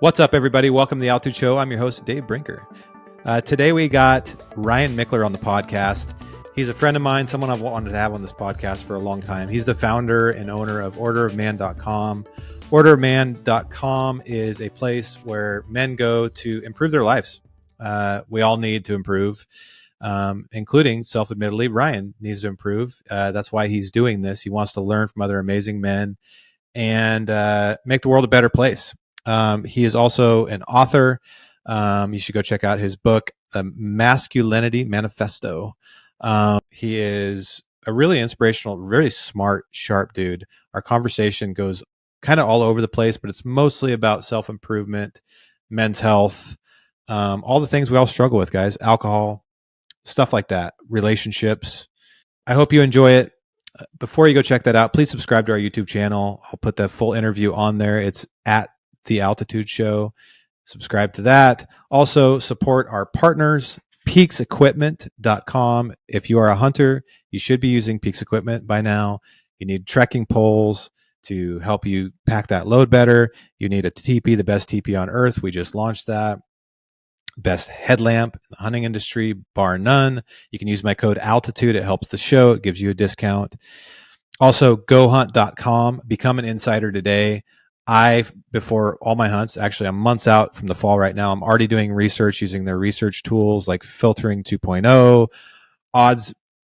What's up, everybody? Welcome to the Altitude Show. I'm your host, Dave Brinker. Today we got Ryan Michler on the podcast. He's a friend of mine, someone I've wanted to have on this podcast for a long time. He's the founder and owner of orderofman.com. Orderofman.com is a place where men go to improve their lives. We all need to improve, including, self-admittedly, Ryan needs to improve. That's why he's doing this. He wants to learn from other amazing men and make the world a better place. He is also an author. You should go check out his book, The Masculinity Manifesto. He is a really inspirational, really smart, sharp dude. Our conversation goes kind of all over the place, but it's mostly about self-improvement, men's health, all the things we all struggle with, guys, alcohol, stuff like that, relationships. I hope you enjoy it. Before you go check that out, please subscribe to our YouTube channel. I'll put the full interview on there. It's at The Altitude Show. Subscribe to that. Also, support our partners, peaksequipment.com. If you are a hunter, you should be using Peaks Equipment by now. You need trekking poles to help you pack that load better. You need a teepee, the best teepee on earth. We just launched that. Best headlamp in the hunting industry, bar none. You can use my code Altitude. It helps the show. It gives you a discount. Also, gohunt.com. Become an insider today. Before all my hunts, actually, I'm months out from the fall right now. I'm already doing research using their research tools like Filtering 2.0,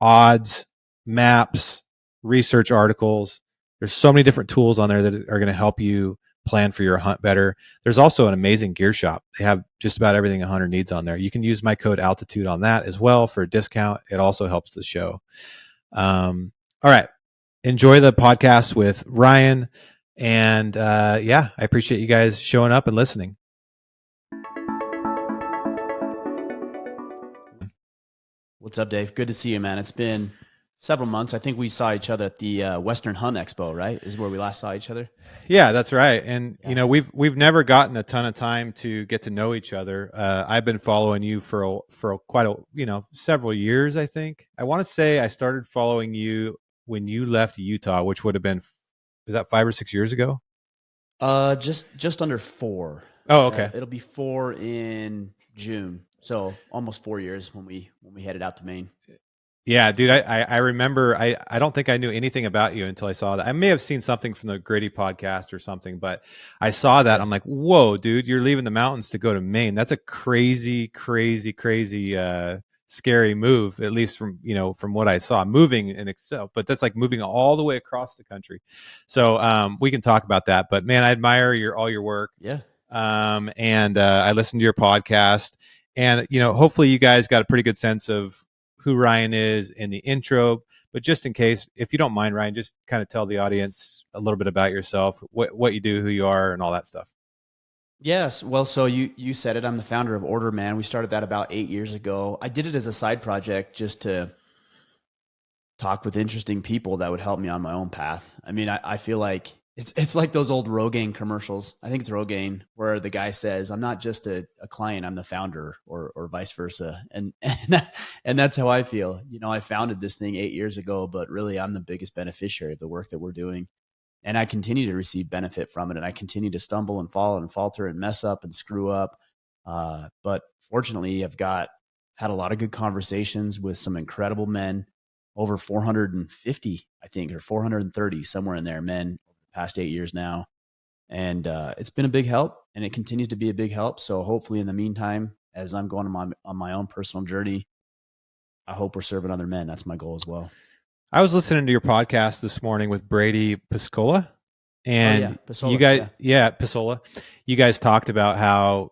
odds, maps, research articles. There's so many different tools on there that are going to help you plan for your hunt better. There's also an amazing gear shop. They have just about everything a hunter needs on there. You can use my code Altitude on that as well for a discount. It also helps the show. All right. Enjoy the podcast with Ryan. And I appreciate you guys showing up and listening. What's up, Dave? Good to see you, man. It's been several months. I think we saw each other at the Western Hunt Expo, right? Is where we last saw each other. Yeah, that's right. And you know, we've never gotten a ton of time to get to know each other. I've been following you for quite a several years. I think I want to say I started following you when you left Utah, which would have been, was that 5 or 6 years ago? Just under 4. Oh, okay. It'll be 4 in June, so almost 4 years when we headed out to Maine. Yeah, dude, I remember. I don't think I knew anything about you until I saw that. I may have seen something from the Gritty podcast or something, but I saw that. I'm like, whoa, dude, you're leaving the mountains to go to Maine. That's a crazy, scary move, at least from what I saw. Moving in itself, but that's like moving all the way across the country. So we can talk about that. But man, I admire all your work. Yeah. And I listened to your podcast, and hopefully you guys got a pretty good sense of who Ryan is in the intro. But just in case, if you don't mind, Ryan, just kind of tell the audience a little bit about yourself, what you do, who you are, and all that stuff. Yes. Well, so you said it. I'm the founder of Order Man. We started that about 8 years ago. I did it as a side project just to talk with interesting people that would help me on my own path. I mean, I feel like it's like those old Rogaine commercials. I think it's Rogaine, where the guy says, "I'm not just a client, I'm the founder," or vice versa. And that's how I feel. I founded this thing 8 years ago, but really I'm the biggest beneficiary of the work that we're doing. And I continue to receive benefit from it. And I continue to stumble and fall and falter and mess up and screw up. But fortunately, I've had a lot of good conversations with some incredible men, over 450, I think, or 430, somewhere in there, men over the past 8 years now. And it's been a big help, and it continues to be a big help. So hopefully in the meantime, as I'm going on my own personal journey, I hope we're serving other men. That's my goal as well. I was listening to your podcast this morning with Brady Piscola, and Piscola, you guys, Piscola, you guys talked about how,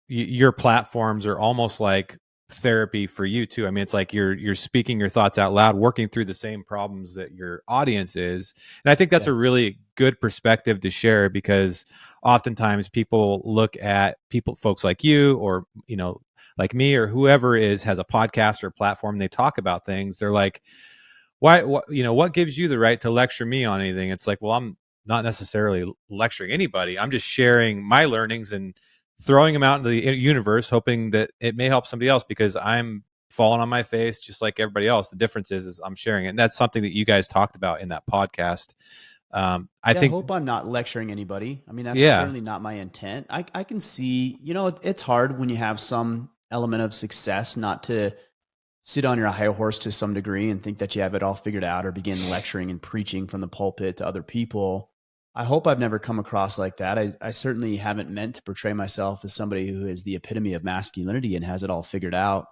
your platforms are almost like therapy for you too. I mean, it's like you're speaking your thoughts out loud, working through the same problems that your audience is. And I think that's a really good perspective to share, because oftentimes people look at folks like you, or, like me, or whoever has a podcast or a platform, they talk about things. They're like, what gives you the right to lecture me on anything? It's like, well, I'm not necessarily lecturing anybody. I'm just sharing my learnings and throwing them out into the universe, hoping that it may help somebody else, because I'm falling on my face just like everybody else. The difference is I'm sharing it. And that's something that you guys talked about in that podcast. I Yeah, I think, hope I'm not lecturing anybody. I mean, that's yeah, certainly not my intent. I can see, it's hard when you have some element of success not to sit on your high horse to some degree and think that you have it all figured out or begin lecturing and preaching from the pulpit to other people. I hope I've never come across like that. I certainly haven't meant to portray myself as somebody who is the epitome of masculinity and has it all figured out.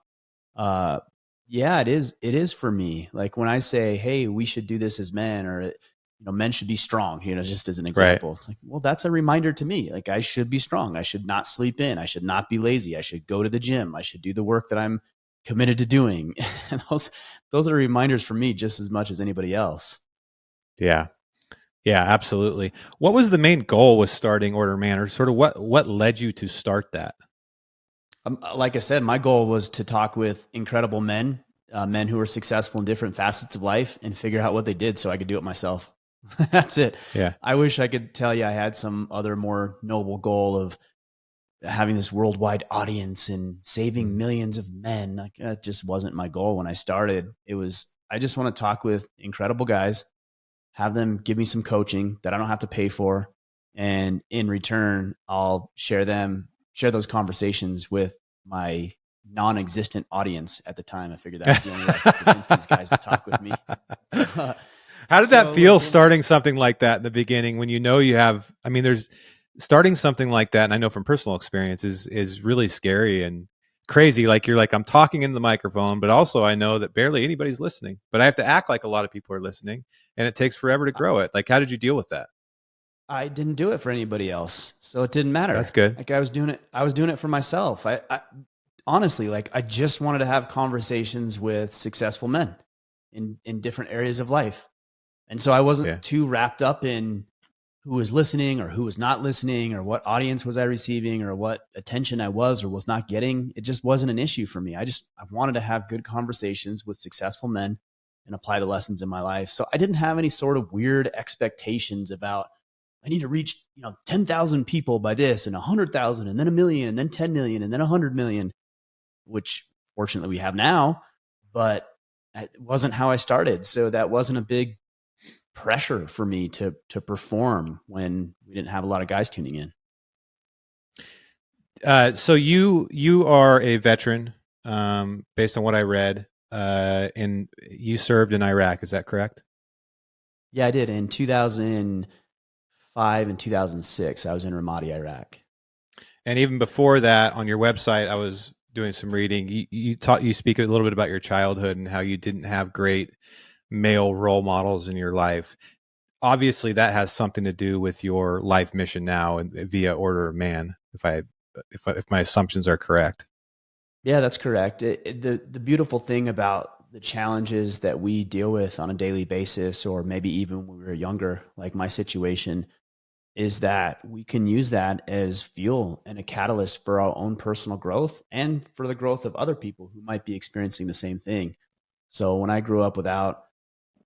Uh, yeah, it is. It is for me. Like when I say, "Hey, we should do this as men," or men should be strong. Just as an right. example, it's like, well, that's a reminder to me. Like I should be strong. I should not sleep in. I should not be lazy. I should go to the gym. I should do the work that I'm committed to doing. And those are reminders for me just as much as anybody else. Yeah. Yeah, absolutely. What was the main goal with starting Order Man, or sort of what led you to start that? Like I said, my goal was to talk with incredible men, men who were successful in different facets of life, and figure out what they did so I could do it myself. That's it. Yeah. I wish I could tell you I had some other more noble goal of having this worldwide audience and saving Mhm. millions of men. Like that just wasn't my goal when I started. It was I just want to talk with incredible guys, have them give me some coaching that I don't have to pay for, and in return, I'll share those conversations with my non-existent audience at the time. I figured that was the only way I could convince these guys to talk with me. How did that So look, feel starting something like that in the beginning when you have, I mean, there's starting something like that, and I know from personal experience is really scary and crazy. Like you're like, I'm talking into the microphone, but also I know that barely anybody's listening, but I have to act like a lot of people are listening, and it takes forever to grow it. Like, how did you deal with that? I didn't do it for anybody else, so it didn't That's matter. good. Like I was doing it. I was doing it for myself. I honestly, like I just wanted to have conversations with successful men in different areas of life. And so I Yeah. wasn't too wrapped up in who was listening or who was not listening or what audience was I receiving or what attention I was or was not getting. It just wasn't an issue for me. I wanted to have good conversations with successful men and apply the lessons in my life. So I didn't have any sort of weird expectations about I need to reach, 10,000 people by this and 100,000 and then a million and then 10 million and then 100 million, which fortunately we have now, but it wasn't how I started. So that wasn't a big pressure for me to perform when we didn't have a lot of guys tuning in. So you are a veteran, based on what I read, and you served in Iraq. Is that correct? Yeah, I did in 2005 and 2006. I was in Ramadi, Iraq. And even before that, on your website, I was doing some reading. You speak a little bit about your childhood and how you didn't have great male role models in your life. Obviously, that has something to do with your life mission now, and via Order of Man. If my assumptions are correct. Yeah, that's correct. The beautiful thing about the challenges that we deal with on a daily basis, or maybe even when we were younger, like my situation, is that we can use that as fuel and a catalyst for our own personal growth and for the growth of other people who might be experiencing the same thing. So when I grew up without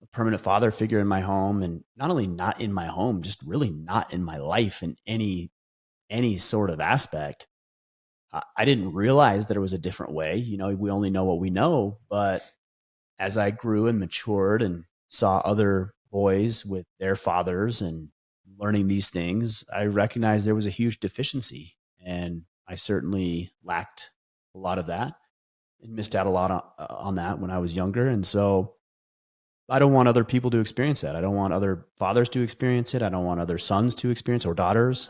a permanent father figure in my home, and not only not in my home, just really not in my life in any sort of aspect, I didn't realize that there was a different way. We only know what we know, but as I grew and matured and saw other boys with their fathers and learning these things, I recognized there was a huge deficiency. And I certainly lacked a lot of that and missed out a lot on that when I was younger. And so I don't want other people to experience that. I don't want other fathers to experience it. I don't want other sons to experience or daughters.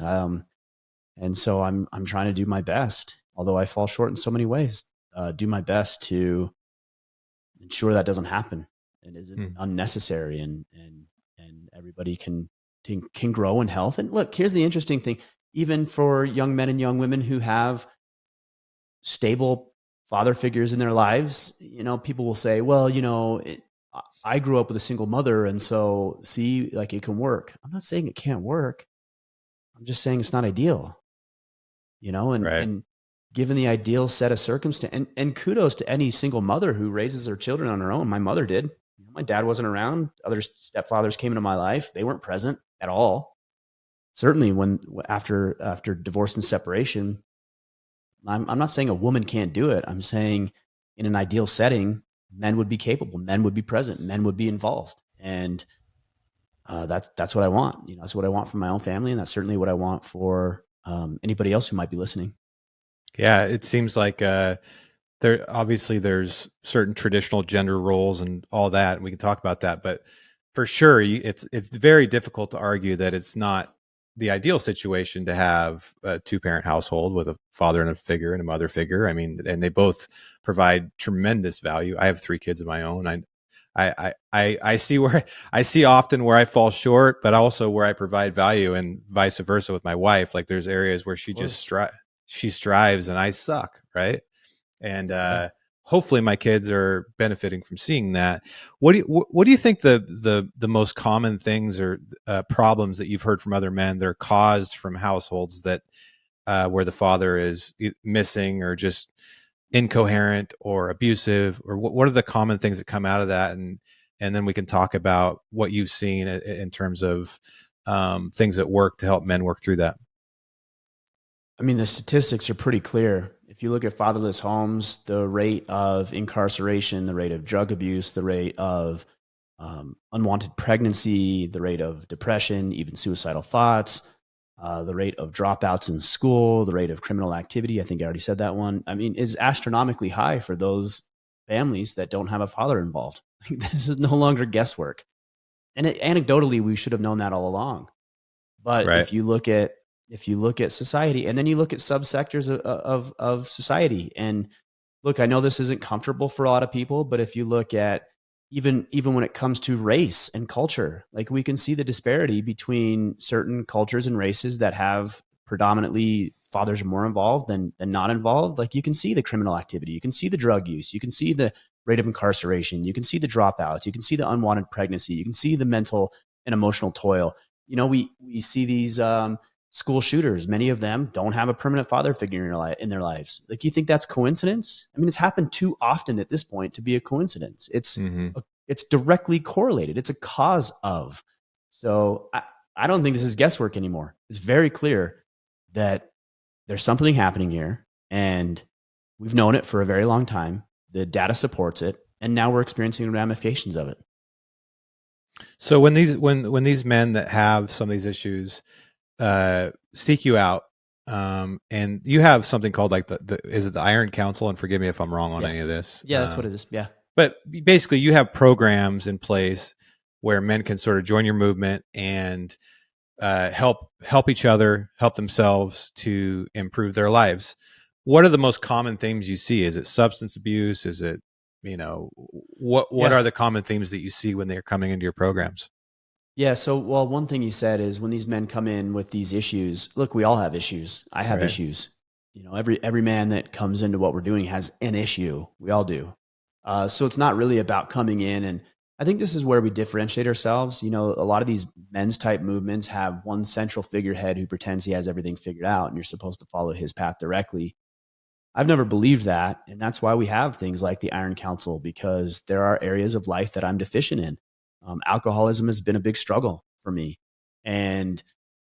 And so I'm trying to do my best, although I fall short in so many ways. Do my best to ensure that doesn't happen and isn't Hmm. unnecessary, and everybody can grow in health. And look, here's the interesting thing: even for young men and young women who have stable father figures in their lives, people will say, "Well, I grew up with a single mother, and so see, like it can work." I'm not saying it can't work. I'm just saying it's not ideal, and Right. given the ideal set of circumstance, and kudos to any single mother who raises their children on her own. My mother did. My dad wasn't around. Other stepfathers came into my life. They weren't present at all. Certainly when after divorce and separation, I'm not saying a woman can't do it. I'm saying in an ideal setting, men would be capable, men would be present, men would be involved. And That's what I want. That's what I want for my own family, and that's certainly what I want for anybody else who might be listening. Yeah, it seems like there's certain traditional gender roles and all that, and we can talk about that. But for sure, it's very difficult to argue that it's not the ideal situation to have a two-parent household with a father and a figure and a mother figure. I mean, and they both provide tremendous value. I have three kids of my own. I see where I see often where I fall short, but also where I provide value, and vice versa with my wife. Like there's areas where Of course. she strives and I suck, right? And Yeah. hopefully my kids are benefiting from seeing that. What do you think the most common things or problems that you've heard from other men that are caused from households that where the father is missing or just incoherent or abusive, or what are the common things that come out of that? And then we can talk about what you've seen in terms of things that work to help men work through that. I mean, the statistics are pretty clear. If you look at fatherless homes, the rate of incarceration, the rate of drug abuse, the rate of unwanted pregnancy, the rate of depression, even suicidal thoughts, the rate of dropouts in school, the rate of criminal activity, I think I already said that one, I mean, is astronomically high for those families that don't have a father involved. This is no longer guesswork. And anecdotally, we should have known that all along. But Right. if you look at society, and then you look at subsectors of society, and look, I know this isn't comfortable for a lot of people, but if you look at even when it comes to race and culture, like we can see the disparity between certain cultures and races that have predominantly fathers are more involved than not involved. Like you can see the criminal activity, you can see the drug use, you can see the rate of incarceration, you can see the dropouts, you can see the unwanted pregnancy, you can see the mental and emotional toil. We see these school shooters. Many of them don't have a permanent father figure in their lives. Like, you think that's coincidence? I mean, it's happened too often at this point to be a coincidence. Mm-hmm. It's directly correlated. It's a cause of. So I don't think this is guesswork anymore. It's very clear that there's something happening here, and we've known it for a very long time. The data supports it, and now we're experiencing the ramifications of it. So when these men that have some of these issues seek you out, and you have something called like the is it the Iron Council? And forgive me if I'm wrong on Yeah. any of this. Yeah, that's what it is. Yeah. But basically, you have programs in place where men can sort of join your movement and help each other, help themselves to improve their lives. What are the most common themes you see? Is it substance abuse? Is it, what Yeah. are the common themes that you see when they're coming into your programs? Yeah. So, well, one thing you said is when these men come in with these issues, look, we all have issues. I have Right. issues. Every man that comes into what we're doing has an issue. We all do. So it's not really about coming in. And I think this is where we differentiate ourselves. A lot of these men's type movements have one central figurehead who pretends he has everything figured out and you're supposed to follow his path directly. I've never believed that. And that's why we have things like the Iron Council, because there are areas of life that I'm deficient in. Alcoholism has been a big struggle for me. And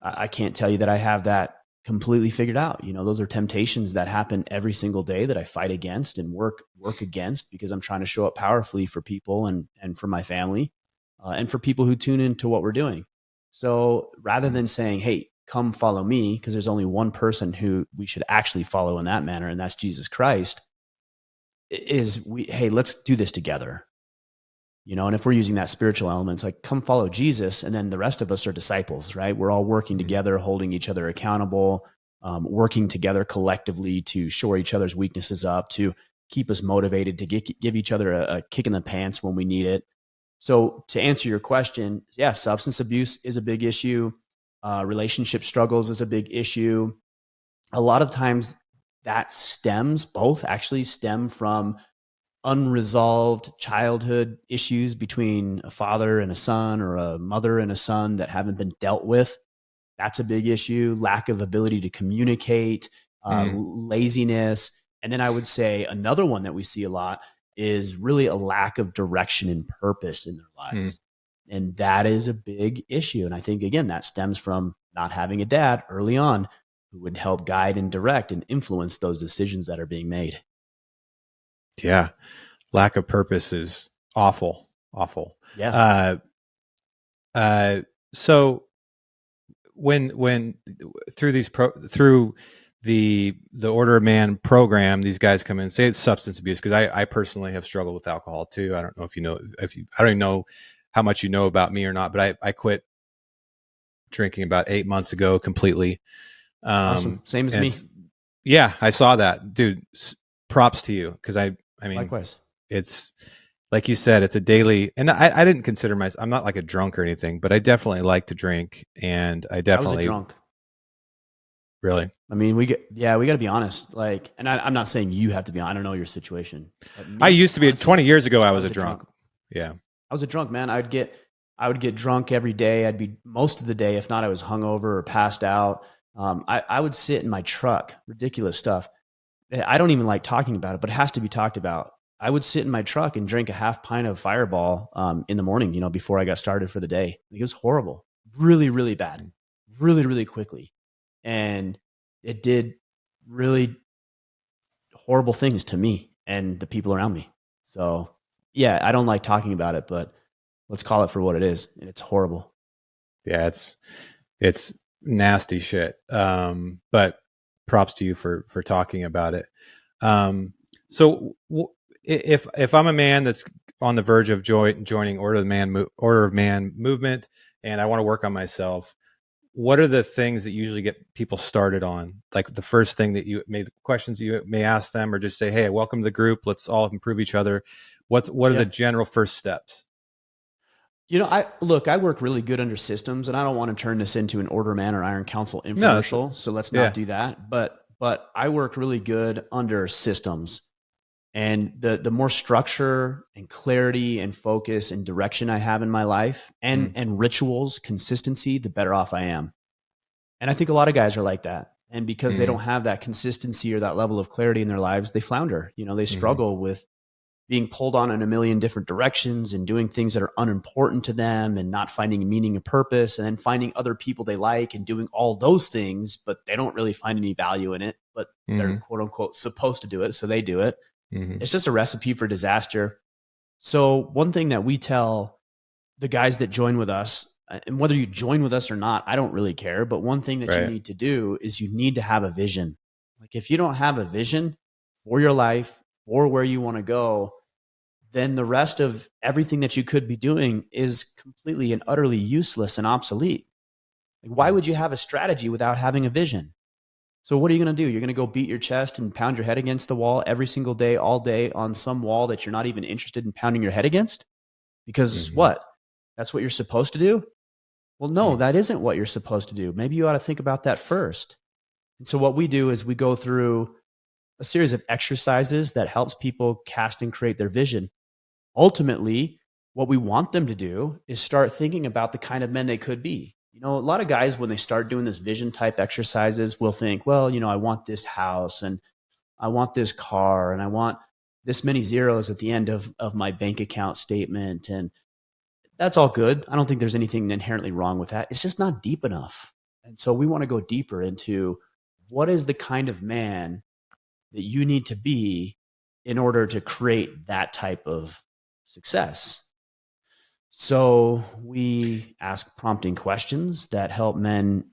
I can't tell you that I have that completely figured out. Those are temptations that happen every single day that I fight against and work against, because I'm trying to show up powerfully for people and for my family, and for people who tune into what we're doing. So rather Mm. than saying, hey, come follow me, because there's only one person who we should actually follow in that manner, and that's Jesus Christ, hey, let's do this together. And if we're using that spiritual element, it's like, come follow Jesus. And then the rest of us are disciples, right? We're all working Mm. together, holding each other accountable, working together collectively to shore each other's weaknesses up, to keep us motivated, to give each other a kick in the pants when we need it. So to answer your question, yeah, substance abuse is a big issue. Relationship struggles is a big issue. A lot of times both actually stem from unresolved childhood issues between a father and a son, or a mother and a son, that haven't been dealt with. That's a big issue. Lack of ability to communicate, Mm. laziness. And then I would say another one that we see a lot is really a lack of direction and purpose in their Mm. lives. And that is a big issue. And I think, again, that stems from not having a dad early on who would help guide and direct and influence those decisions that are being made. Yeah. Lack of purpose is awful, awful. Yeah. Uh, So when through through the Order of Man program, these guys come in and say it's substance abuse, because I personally have struggled with alcohol too. I don't know if you know, I don't even know how much you know about me or not, but I quit drinking about 8 months ago completely. Awesome. Same as me. Yeah, I saw that, dude. Props to you, because I mean, Likewise. it's like you said, it's a daily, and I didn't consider myself, I'm not like a drunk or anything, but I definitely like to drink, and I I was a definitely drunk. really. I mean, we got to be honest. Like, and I'm not saying you have to be. I don't know your situation, but I me, used to be honestly, 20 years ago. I I was a was a drunk. drunk. Yeah. I was a drunk man. I would get drunk every day. I'd be most of the day, if not, I was hungover or passed out. I would sit in my truck, ridiculous stuff. I don't even like talking about it, but it has to be talked about. I would sit in my truck and drink a half pint of Fireball in the morning, before I got started for the day. It was horrible, really, really bad, really, really quickly. And it did really horrible things to me and the people around me. So, yeah, I don't like talking about it, but let's call it for what it is. And it's horrible. Yeah, it's nasty shit. But props to you for talking about it. So if I'm a man that's on the verge of joining Order of Man movement, and I want to work on myself, what are the things that usually get people started on? Like the first thing that questions you may ask them, or just say, "Hey, welcome to the group. Let's all improve each other." What are the Yeah. general first steps? I work really good under systems, and I don't want to turn this into an Order Man or Iron Council No, infomercial. So let's yeah. not do that. But I work really good under systems. And the more structure and clarity and focus and direction I have in my life and rituals, consistency, the better off I am. And I think a lot of guys are like that. And because they Mm-hmm. don't have that consistency or that level of clarity in their lives, they flounder. They Mm-hmm. struggle with being pulled on in a million different directions and doing things that are unimportant to them and not finding meaning and purpose, and then finding other people they like and doing all those things, but they don't really find any value in it, but they're Mm-hmm. quote unquote supposed to do it. So they do it. Mm-hmm. It's just a recipe for disaster. So one thing that we tell the guys that join with us, and whether you join with us or not, I don't really care. But one thing that you Right. need to do is you need to have a vision. Like if you don't have a vision for your life, for where you want to go, then the rest of everything that you could be doing is completely and utterly useless and obsolete. Like, why would you have a strategy without having a vision? So what are you going to do? You're going to go beat your chest and pound your head against the wall every single day, all day on some wall that you're not even interested in pounding your head against? Because Mm-hmm. what? That's what you're supposed to do? Well, no, Mm-hmm. that isn't what you're supposed to do. Maybe you ought to think about that first. And so what we do is we go through a series of exercises that helps people cast and create their vision. Ultimately, what we want them to do is start thinking about the kind of men they could be. A lot of guys, when they start doing this vision type exercises, will think, well, I want this house and I want this car and I want this many zeros at the end of my bank account statement. And that's all good. I don't think there's anything inherently wrong with that. It's just not deep enough. And so we want to go deeper into what is the kind of man that you need to be in order to create that type of success. So we ask prompting questions that help men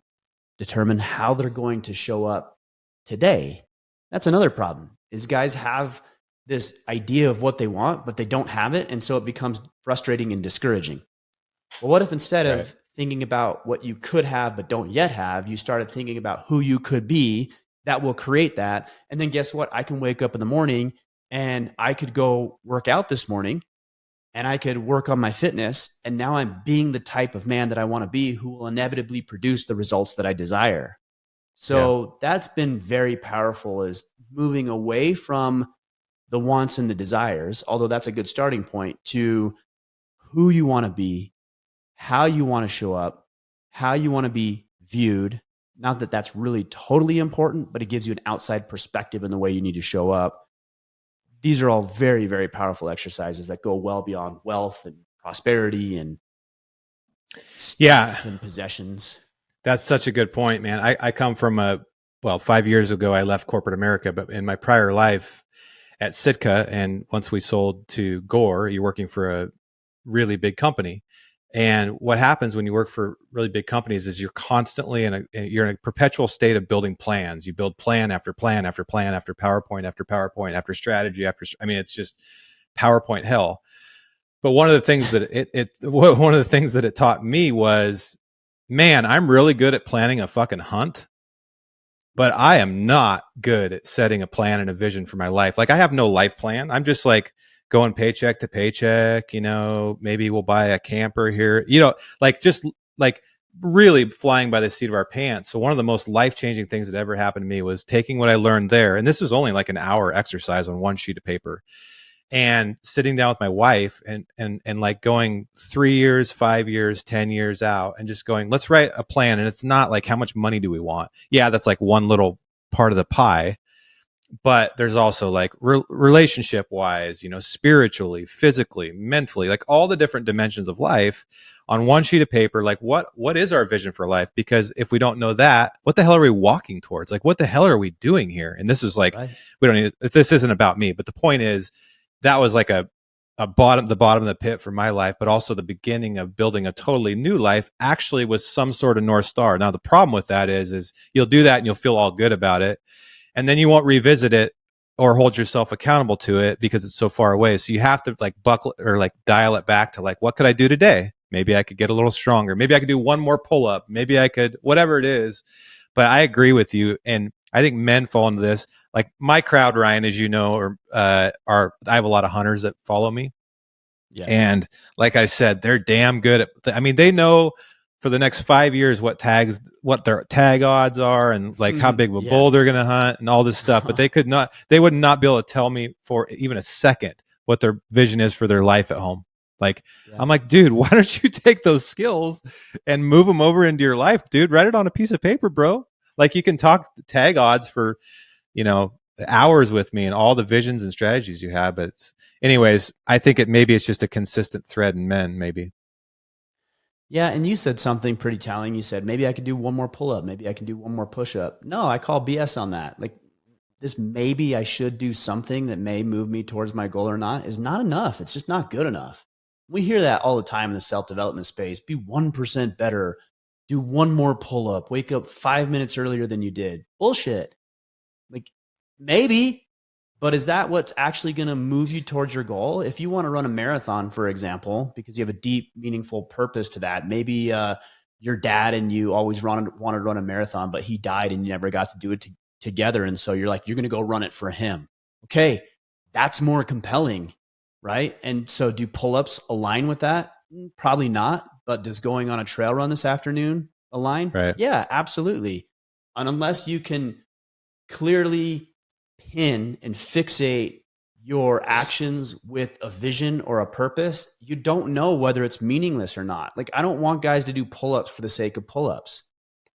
determine how they're going to show up today. That's another problem. Is guys have this idea of what they want, but they don't have it, and so it becomes frustrating and discouraging. Well, what if instead Right. of thinking about what you could have but don't yet have, you started thinking about who you could be that will create that? And then guess what? I can wake up in the morning and I could go work out this morning and I could work on my fitness. And now I'm being the type of man that I want to be, who will inevitably produce the results that I desire. Yeah. So that's been very powerful, is moving away from the wants and the desires, although that's a good starting point, to who you want to be, how you want to show up, how you want to be viewed. Not that that's really totally important, but it gives you an outside perspective in the way you need to show up. These are all very, very powerful exercises that go well beyond wealth and prosperity and Yeah. stuff and possessions. That's such a good point, man. I come from 5 years ago, I left corporate America, but in my prior life at Sitka, and once we sold to Gore, you're working for a really big company. And what happens when you work for really big companies is you're constantly you're in a perpetual state of building plans. You build plan after plan after plan after PowerPoint after PowerPoint after strategy after, I mean, it's just PowerPoint hell. But one of the things that one of the things that it taught me was, man, I'm really good at planning a fucking hunt, but I am not good at setting a plan and a vision for my life. Like, I have no life plan. I'm just like going paycheck to paycheck, maybe we'll buy a camper here, like just like really flying by the seat of our pants. So one of the most life-changing things that ever happened to me was taking what I learned there. And this was only like an hour exercise on one sheet of paper, and sitting down with my wife and like going 3 years, 5 years, 10 years out and just going, let's write a plan. And it's not like, how much money do we want? Yeah, that's like one little part of the pie. But there's also like relationship wise, spiritually, physically, mentally, like all the different dimensions of life on one sheet of paper. Like what is our vision for life? Because if we don't know that, what the hell are we walking towards? Like, what the hell are we doing here? And this is like, right. We don't need, this isn't about me, but the point is, that was like the bottom of the pit for my life, but also the beginning of building a totally new life, actually was some sort of North Star. Now, the problem with that is you'll do that and you'll feel all good about it, and then you won't revisit it or hold yourself accountable to it because it's so far away. So you have to like buckle or like dial it back to like, what could I do today? Maybe I could get a little stronger. Maybe I could do one more pull up. Maybe I could, whatever it is. But I agree with you. And I think men fall into this. Like my crowd, Ryan, as you know, I have a lot of hunters that follow me. Yeah. And like I said, they're damn good at, they know for the next 5 years what their tag odds are and like how big of a bull they're going to hunt and all this stuff. But they would not be able to tell me for even a second what their vision is for their life at home. Like, yeah. I'm like, dude, why don't you take those skills and move them over into your life, dude? Write it on a piece of paper, bro. Like, you can talk tag odds for, hours with me and all the visions and strategies you have. But anyways, I think maybe it's just a consistent thread in men, maybe. Yeah. And you said something pretty telling. You said, maybe I could do one more pull up. Maybe I can do one more push up. No, I call BS on that. Like, this maybe I should do something that may move me towards my goal or not is not enough. It's just not good enough. We hear that all the time in the self-development space. Be 1% better. Do one more pull up. Wake up 5 minutes earlier than you did. Bullshit. Like, maybe, but is that what's actually going to move you towards your goal? If you want to run a marathon, for example, because you have a deep, meaningful purpose to that, maybe your dad and you always wanted to run a marathon, but he died and you never got to do it together. And so you're like, you're going to go run it for him. Okay, that's more compelling, right? And so do pull-ups align with that? Probably not. But does going on a trail run this afternoon align? Right. Yeah, absolutely. And unless you can clearly pin and fixate your actions with a vision or a purpose, you don't know whether it's meaningless or not. Like, I don't want guys to do pull-ups for the sake of pull-ups.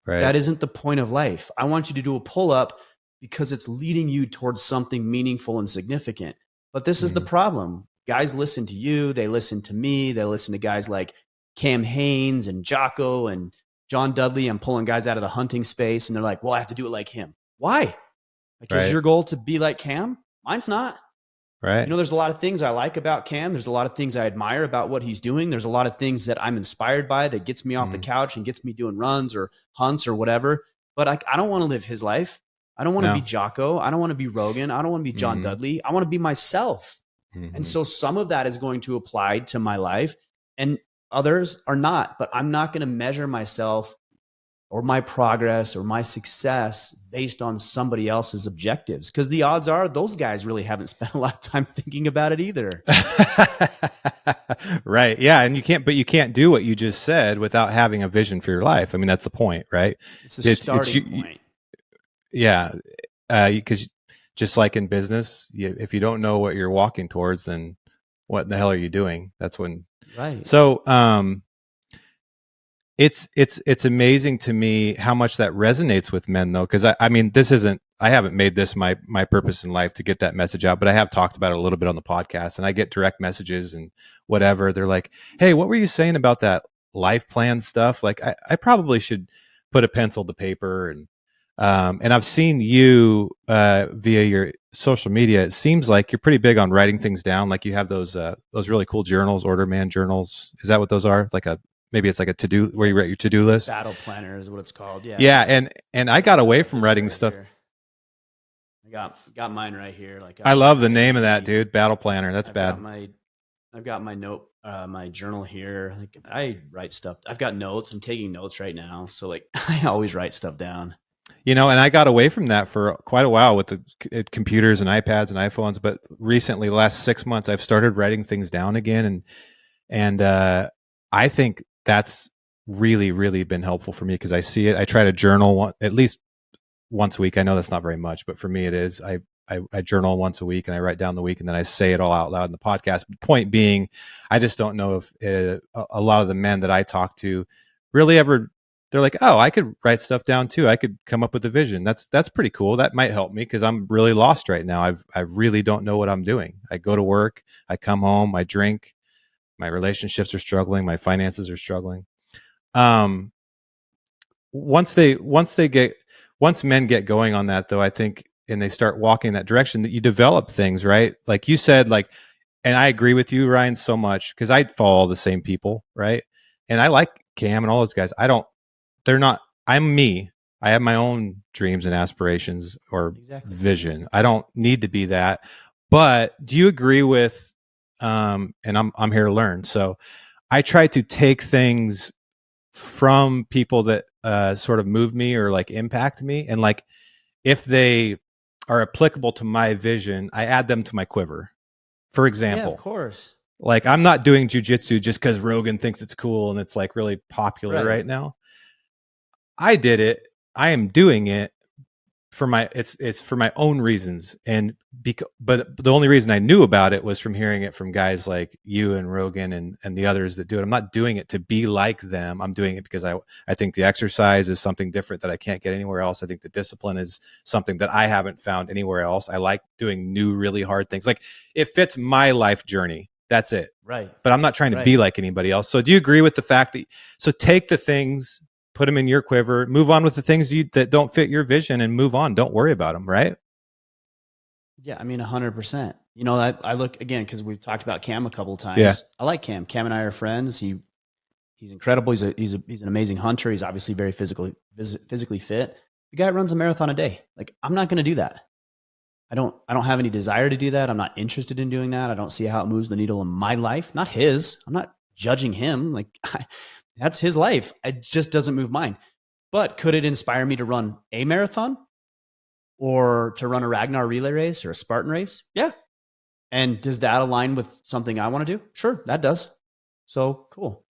Right. That isn't the point of life. I want you to do a pull-up because it's leading you towards something meaningful and significant. But this is the problem. Guys listen to you. They listen to me. They listen to guys like Cam Haynes and Jocko and John Dudley. I'm pulling guys out of the hunting space, and they're like, well, I have to do it like him. Why? Like, right. Is your goal to be like Cam? Mine's not. Right. There's a lot of things I like about Cam. There's a lot of things I admire about what he's doing. There's a lot of things that I'm inspired by that gets me off the couch and gets me doing runs or hunts or whatever. But I don't want to live his life. I don't want to be Jocko. I don't want to be Rogan. I don't want to be John Dudley. I want to be myself. And so some of that is going to apply to my life and others are not. But I'm not going to measure myself or my progress or my success based on somebody else's objectives. Because the odds are those guys really haven't spent a lot of time thinking about it either. Right. Yeah. And you can't do what you just said without having a vision for your life. I mean, that's the point, right? It's a starting point. Yeah. Because just like in business, if you don't know what you're walking towards, then what the hell are you doing? That's when. Right. So, it's amazing to me how much that resonates with men, though, because I haven't made this my purpose in life to get that message out, but I have talked about it a little bit on the podcast, and I get direct messages and whatever. They're like, "Hey, what were you saying about that life plan stuff? Like, I probably should put a pencil to paper." And I've seen you via social media, it seems like you're pretty big on writing things down. Like you have those really cool journals, Order Man journals. Is that what those are? Like maybe it's like a to do where Yeah, you write your to do list. battle planner is what it's called. Yeah, Yeah, it's and I got this away from this writing right stuff. here. I got mine right here. Like I I've love the got name of that, my dude. Battle Planner. That's I've got bad. my I've got my my journal here. Like I write stuff. I've got notes. I'm taking notes right now. So like I always write stuff down. And I got away from that for quite a while with the computers and iPads and iPhones. But recently, last 6 months, I've started writing things down again, and I think that's really, really been helpful for me because I see it. I try to journal at least once a week. I know that's not very much, but for me, it is. I journal once a week and I write down the week and then I say it all out loud in the podcast. Point being, I just don't know if a lot of the men that I talk to really ever. They're like, oh, I could write stuff down too. I could come up with a vision. That's pretty cool. That might help me because I'm really lost right now. I really don't know what I'm doing. I go to work, I come home, I drink. My relationships are struggling. My finances are struggling. Um, once men get going on that though, I think, and they start walking that direction, that you develop things, right? Like you said, like, and I agree with you, Ryan, so much because I follow the same people, right? And I like Cam and all those guys. They're not, I'm me. I have my own dreams and aspirations or Exactly. vision. I don't need to be that. But do you agree with, and I'm here to learn. So I try to take things from people that sort of move me or like impact me, and like if they are applicable to my vision, I add them to my quiver. For Yeah, of example, course. like I'm not doing jujitsu just because Rogan thinks it's cool and it's like really popular Right. right now. I did it. I am doing it for my it's for my own reasons, and but the only reason I knew about it was from hearing it from guys like you and Rogan and the others that do it. I'm not doing it to be like them. I'm doing it because I think the exercise is something different that I can't get anywhere else. I think the discipline is something that I haven't found anywhere else. I like doing new really hard things. Like it fits my life journey. That's it. Right. But I'm not trying to Right. be like anybody else. So do you agree with the fact that so take the things, put them in your quiver, move on with the things that don't fit your vision and move on. Don't worry about them, right? Yeah, I mean 100%. You know, I look again because we've talked about Cam a couple of Yeah. times. I like Cam. Cam and I are friends. He's incredible. He's an amazing hunter. He's obviously very physically fit. The guy runs a marathon a day. Like I'm not going to do that. I don't have any desire to do that. I'm not interested in doing that. I don't see how it moves the needle in my life, not his. I'm not judging him. Like that's his life. It just doesn't move mine. But could it inspire me to run a marathon or to run a Ragnar relay race or a Spartan race? Yeah. And does that align with something I want to do? Sure, that does. So cool.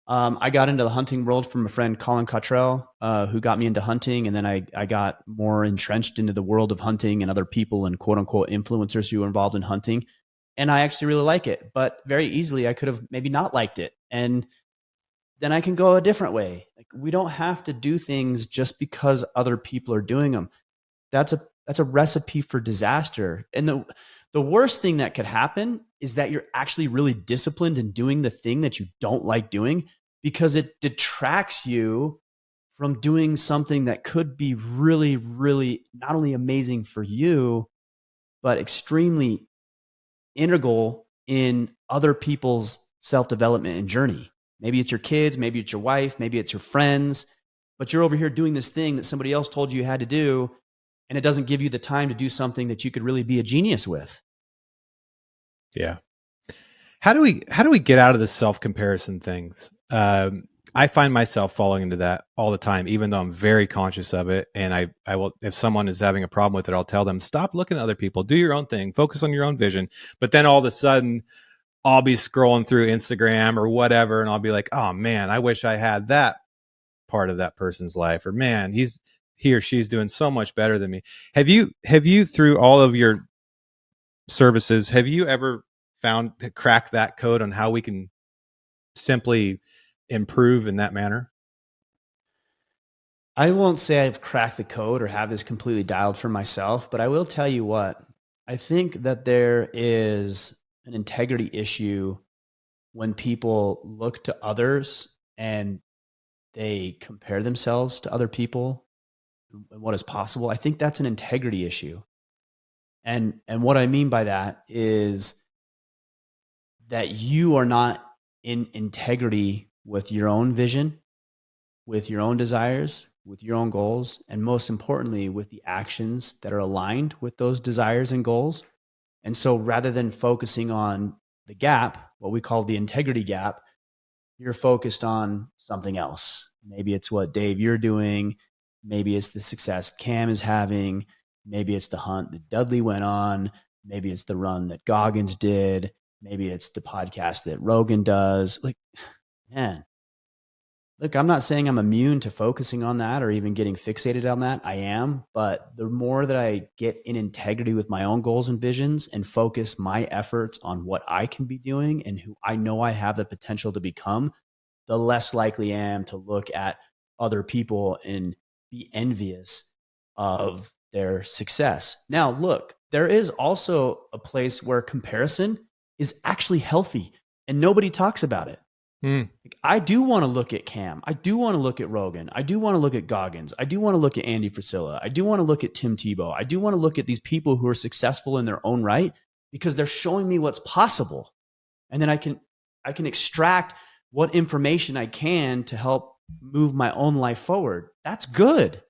I got into the hunting world from a friend, Colin Cottrell, who got me into hunting. And then I got more entrenched into the world of hunting and other people and quote unquote influencers who were involved in hunting. And I actually really like it, but very easily I could have maybe not liked it. And then I can go a different way. Like we don't have to do things just because other people are doing them. That's a recipe for disaster. And the worst thing that could happen is that you're actually really disciplined in doing the thing that you don't like doing because it detracts you from doing something that could be really, really not only amazing for you, but extremely integral in other people's self development and journey. Maybe it's your kids, maybe it's your wife, maybe it's your friends, but you're over here doing this thing that somebody else told you had to do, and it doesn't give you the time to do something that you could really be a genius with. Yeah. How do we get out of this self-comparison things? I find myself falling into that all the time, even though I'm very conscious of it. And I will, if someone is having a problem with it, I'll tell them, stop looking at other people, do your own thing, focus on your own vision. But then all of a sudden I'll be scrolling through Instagram or whatever, and I'll be like, oh man, I wish I had that part of that person's life, or man, he or she's doing so much better than me. Have you through all of your services, have you ever found to crack that code on how we can simply improve in that manner? I won't say I've cracked the code or have this completely dialed for myself, but I will tell you what. I think that there is an integrity issue when people look to others and they compare themselves to other people and what is possible. I think that's an integrity issue. And what I mean by that is that you are not in integrity with your own vision, with your own desires, with your own goals, and most importantly, with the actions that are aligned with those desires and goals. And so rather than focusing on the gap, what we call the integrity gap, you're focused on something else. Maybe it's what Dave, you're doing. Maybe it's the success Cam is having. Maybe it's the hunt that Dudley went on. Maybe it's the run that Goggins did. Maybe it's the podcast that Rogan does. Like, man, look, I'm not saying I'm immune to focusing on that or even getting fixated on that. I am. But the more that I get in integrity with my own goals and visions and focus my efforts on what I can be doing and who I know I have the potential to become, the less likely I am to look at other people and be envious of their success. Now, look, there is also a place where comparison is actually healthy and nobody talks about it. Like, I do want to look at Cam. I do want to look at Rogan. I do want to look at Goggins. I do want to look at Andy Frisella. I do want to look at Tim Tebow. I do want to look at these people who are successful in their own right because they're showing me what's possible. And then I can extract what information I can to help move my own life forward. That's good.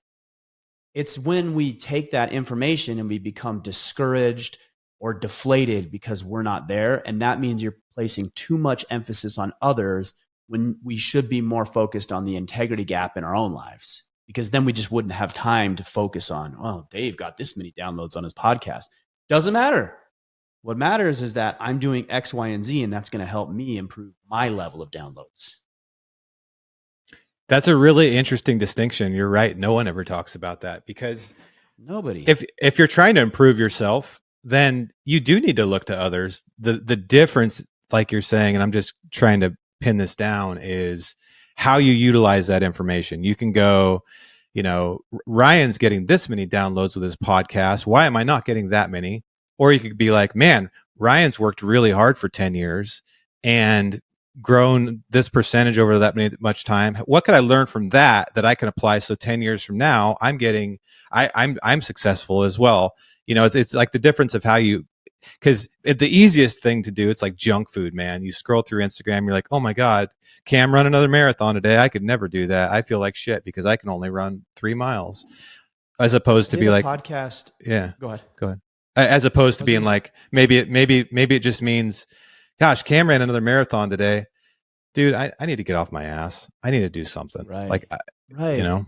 It's when we take that information and we become discouraged or deflated because we're not there. And that means you're placing too much emphasis on others when we should be more focused on the integrity gap in our own lives, because then we just wouldn't have time to focus on, oh, Dave got this many downloads on his podcast. Doesn't matter. What matters is that I'm doing X, Y, and Z, and that's going to help me improve my level of downloads. That's a really interesting distinction. You're right. No one ever talks about that because nobody. If you're trying to improve yourself, then you do need to look to others. The difference, like you're saying, and I'm just trying to pin this down, is how you utilize that information. You can go, Ryan's getting this many downloads with his podcast. Why am I not getting that many? Or you could be like, man, Ryan's worked really hard for 10 years and grown this percentage over that much time. What could I learn from that I can apply? So 10 years from now, I'm successful as well. It's like the difference of how you, because the easiest thing to do, it's like junk food, man. You scroll through Instagram, you're like, oh my God, Cam run another marathon today. I could never do that. I feel like shit because I can only run 3 miles, as opposed to be like podcast. Yeah, go ahead. As opposed to being like, maybe it just means, gosh, Cam ran another marathon today. Dude, I need to get off my ass. I need to do something. Right. Right.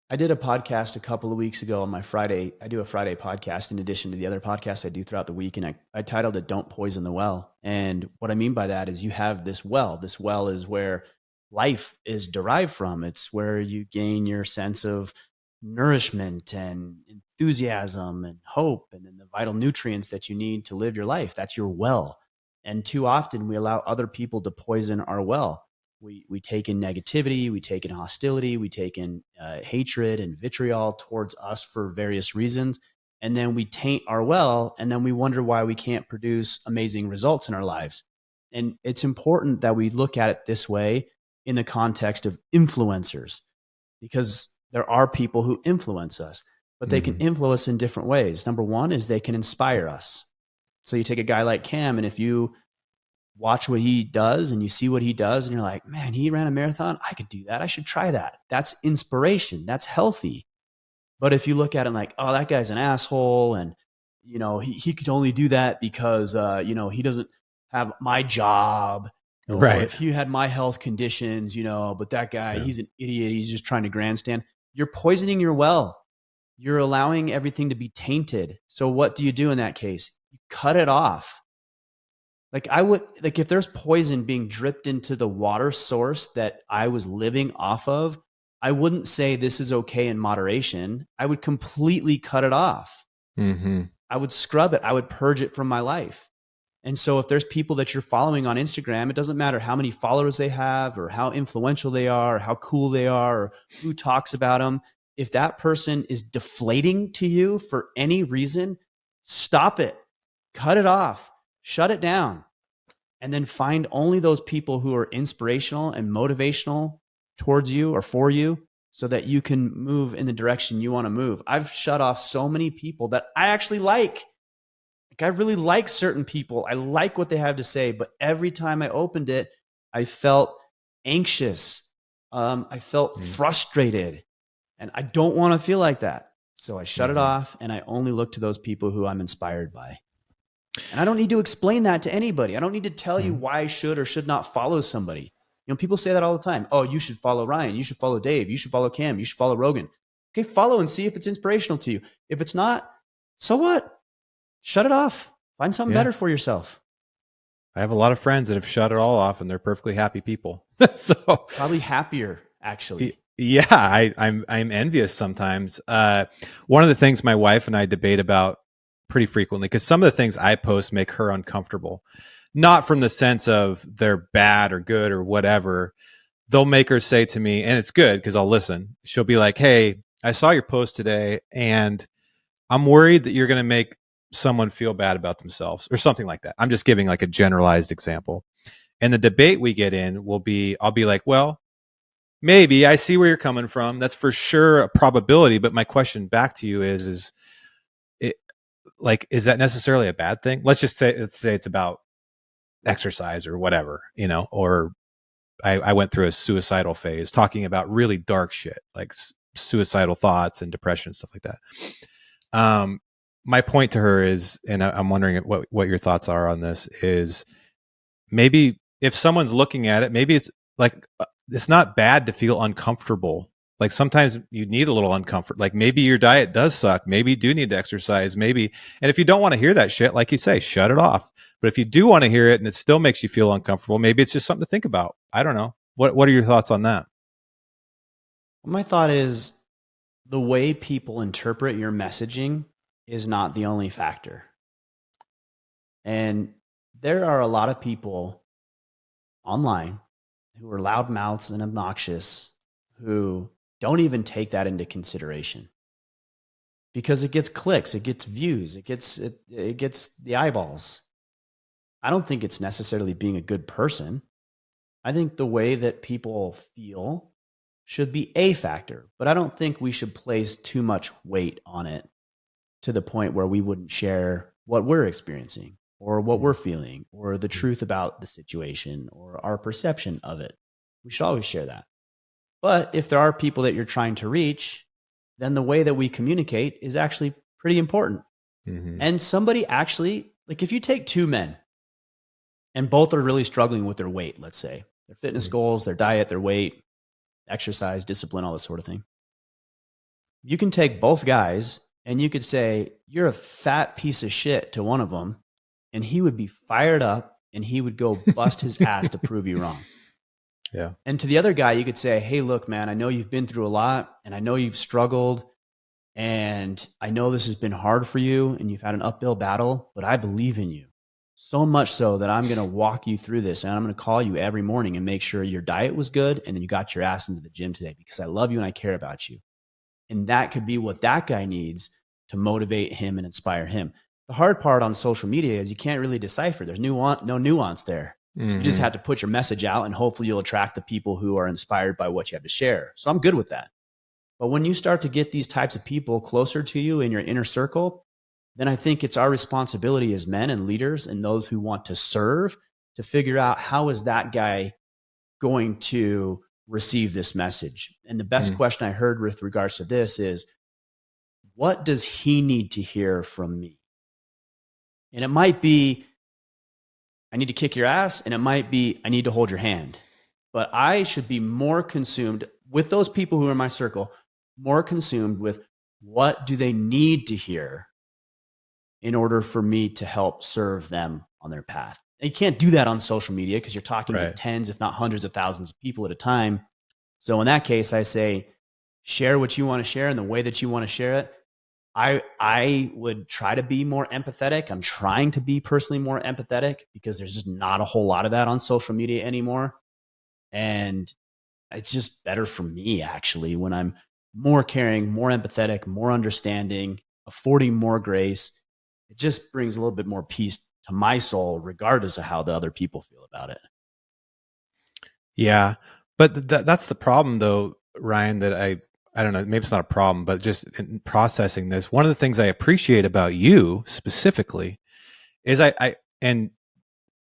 I did a podcast a couple of weeks ago on my Friday. I do a Friday podcast in addition to the other podcasts I do throughout the week. And I titled it Don't Poison the Well. And what I mean by that is you have this well. This well is where life is derived from. It's where you gain your sense of nourishment and enthusiasm and hope and then the vital nutrients that you need to live your life. That's your well. And too often we allow other people to poison our well. We take in negativity, we take in hostility, we take in hatred and vitriol towards us for various reasons. And then we taint our well, and then we wonder why we can't produce amazing results in our lives. And it's important that we look at it this way in the context of influencers, because there are people who influence us, but they can influence us in different ways. Number one is they can inspire us. So you take a guy like Cam, and if you watch what he does and you see what he does and you're like, man, he ran a marathon. I could do that. I should try that. That's inspiration. That's healthy. But if you look at it like, oh, that guy's an asshole. And, he could only do that because, he doesn't have my job. Right. Or if he had my health conditions, but that guy, he's an idiot. He's just trying to grandstand. You're poisoning your well. You're allowing everything to be tainted. So what do you do in that case? You cut it off. If there's poison being dripped into the water source that I was living off of, I wouldn't say this is okay in moderation. I would completely cut it off. I would scrub it. I would purge it from my life. And so if there's people that you're following on Instagram, it doesn't matter how many followers they have or how influential they are or how cool they are or who talks about them. If that person is deflating to you for any reason, stop it, cut it off. Shut it down, and then find only those people who are inspirational and motivational towards you or for you, so that you can move in the direction you want to move. I've shut off so many people that I actually like. I really like certain people. I like what they have to say, but every time I opened it, I felt anxious. I felt frustrated, and I don't want to feel like that. So I shut it off, and I only look to those people who I'm inspired by. And I don't need to explain that to anybody. I don't need to tell you why I should or should not follow somebody. People say that all the time. Oh, you should follow Ryan. You should follow Dave. You should follow Cam. You should follow Rogan. Okay, follow and see if it's inspirational to you. If it's not, so what? Shut it off. Find something better for yourself. I have a lot of friends that have shut it all off, and they're perfectly happy people. So probably happier, actually. Yeah, I'm envious sometimes. One of the things my wife and I debate about pretty frequently, because some of the things I post make her uncomfortable, not from the sense of they're bad or good or whatever. They'll make her say to me, and it's good because I'll listen. She'll be like, "Hey, I saw your post today, and I'm worried that you're going to make someone feel bad about themselves," or something like that. I'm just giving like a generalized example. And the debate we get in will be, I'll be like, well, maybe I see where you're coming from. That's for sure a probability. But my question back to you is it like, is that necessarily a bad thing? Let's say it's about exercise or whatever, or I went through a suicidal phase talking about really dark shit, like suicidal thoughts and depression and stuff like that. My point to her is, and I'm wondering what your thoughts are on this, is maybe if someone's looking at it, maybe it's like, it's not bad to feel uncomfortable. Like sometimes you need a little uncomfort. Like maybe your diet does suck. Maybe you do need to exercise. Maybe. And if you don't want to hear that shit, like you say, shut it off. But if you do want to hear it and it still makes you feel uncomfortable, maybe it's just something to think about. I don't know. What are your thoughts on that? My thought is the way people interpret your messaging is not the only factor. And there are a lot of people online who are loudmouths and obnoxious who don't even take that into consideration because it gets clicks, it gets views, it gets the eyeballs. I don't think it's necessarily being a good person. I think the way that people feel should be a factor, but I don't think we should place too much weight on it to the point where we wouldn't share what we're experiencing or what we're feeling or the truth about the situation or our perception of it. We should always share that. But if there are people that you're trying to reach, then the way that we communicate is actually pretty important. And somebody actually, like if you take two men and both are really struggling with their weight, let's say their fitness goals, their diet, their weight, exercise, discipline, all this sort of thing. You can take both guys and you could say, you're a fat piece of shit to one of them, and he would be fired up and he would go bust his ass to prove you wrong. Yeah. And to the other guy, you could say, hey, look, man, I know you've been through a lot and I know you've struggled and I know this has been hard for you and you've had an uphill battle, but I believe in you so much so that I'm going to walk you through this and I'm going to call you every morning and make sure your diet was good and then you got your ass into the gym today because I love you and I care about you. And that could be what that guy needs to motivate him and inspire him. The hard part on social media is you can't really decipher. There's no nuance there. You just have to put your message out and hopefully you'll attract the people who are inspired by what you have to share. So I'm good with that. But when you start to get these types of people closer to you in your inner circle, then I think it's our responsibility as men and leaders and those who want to serve to figure out how is that guy going to receive this message. And the best question I heard with regards to this is, what does he need to hear from me? And it might be, I need to kick your ass, and it might be, I need to hold your hand. But I should be more consumed with those people who are in my circle, more consumed with what do they need to hear in order for me to help serve them on their path. And you can't do that on social media because you're talking to tens, if not hundreds of thousands of people at a time. So in that case, I say, share what you want to share in the way that you want to share it. I would try to be more empathetic. I'm trying to be personally more empathetic because there's just not a whole lot of that on social media anymore. And it's just better for me, actually, when I'm more caring, more empathetic, more understanding, affording more grace. It just brings a little bit more peace to my soul, regardless of how the other people feel about it. Yeah. But that's the problem, though, Ryan, that I don't know, maybe it's not a problem, but just in processing this, one of the things I appreciate about you specifically is and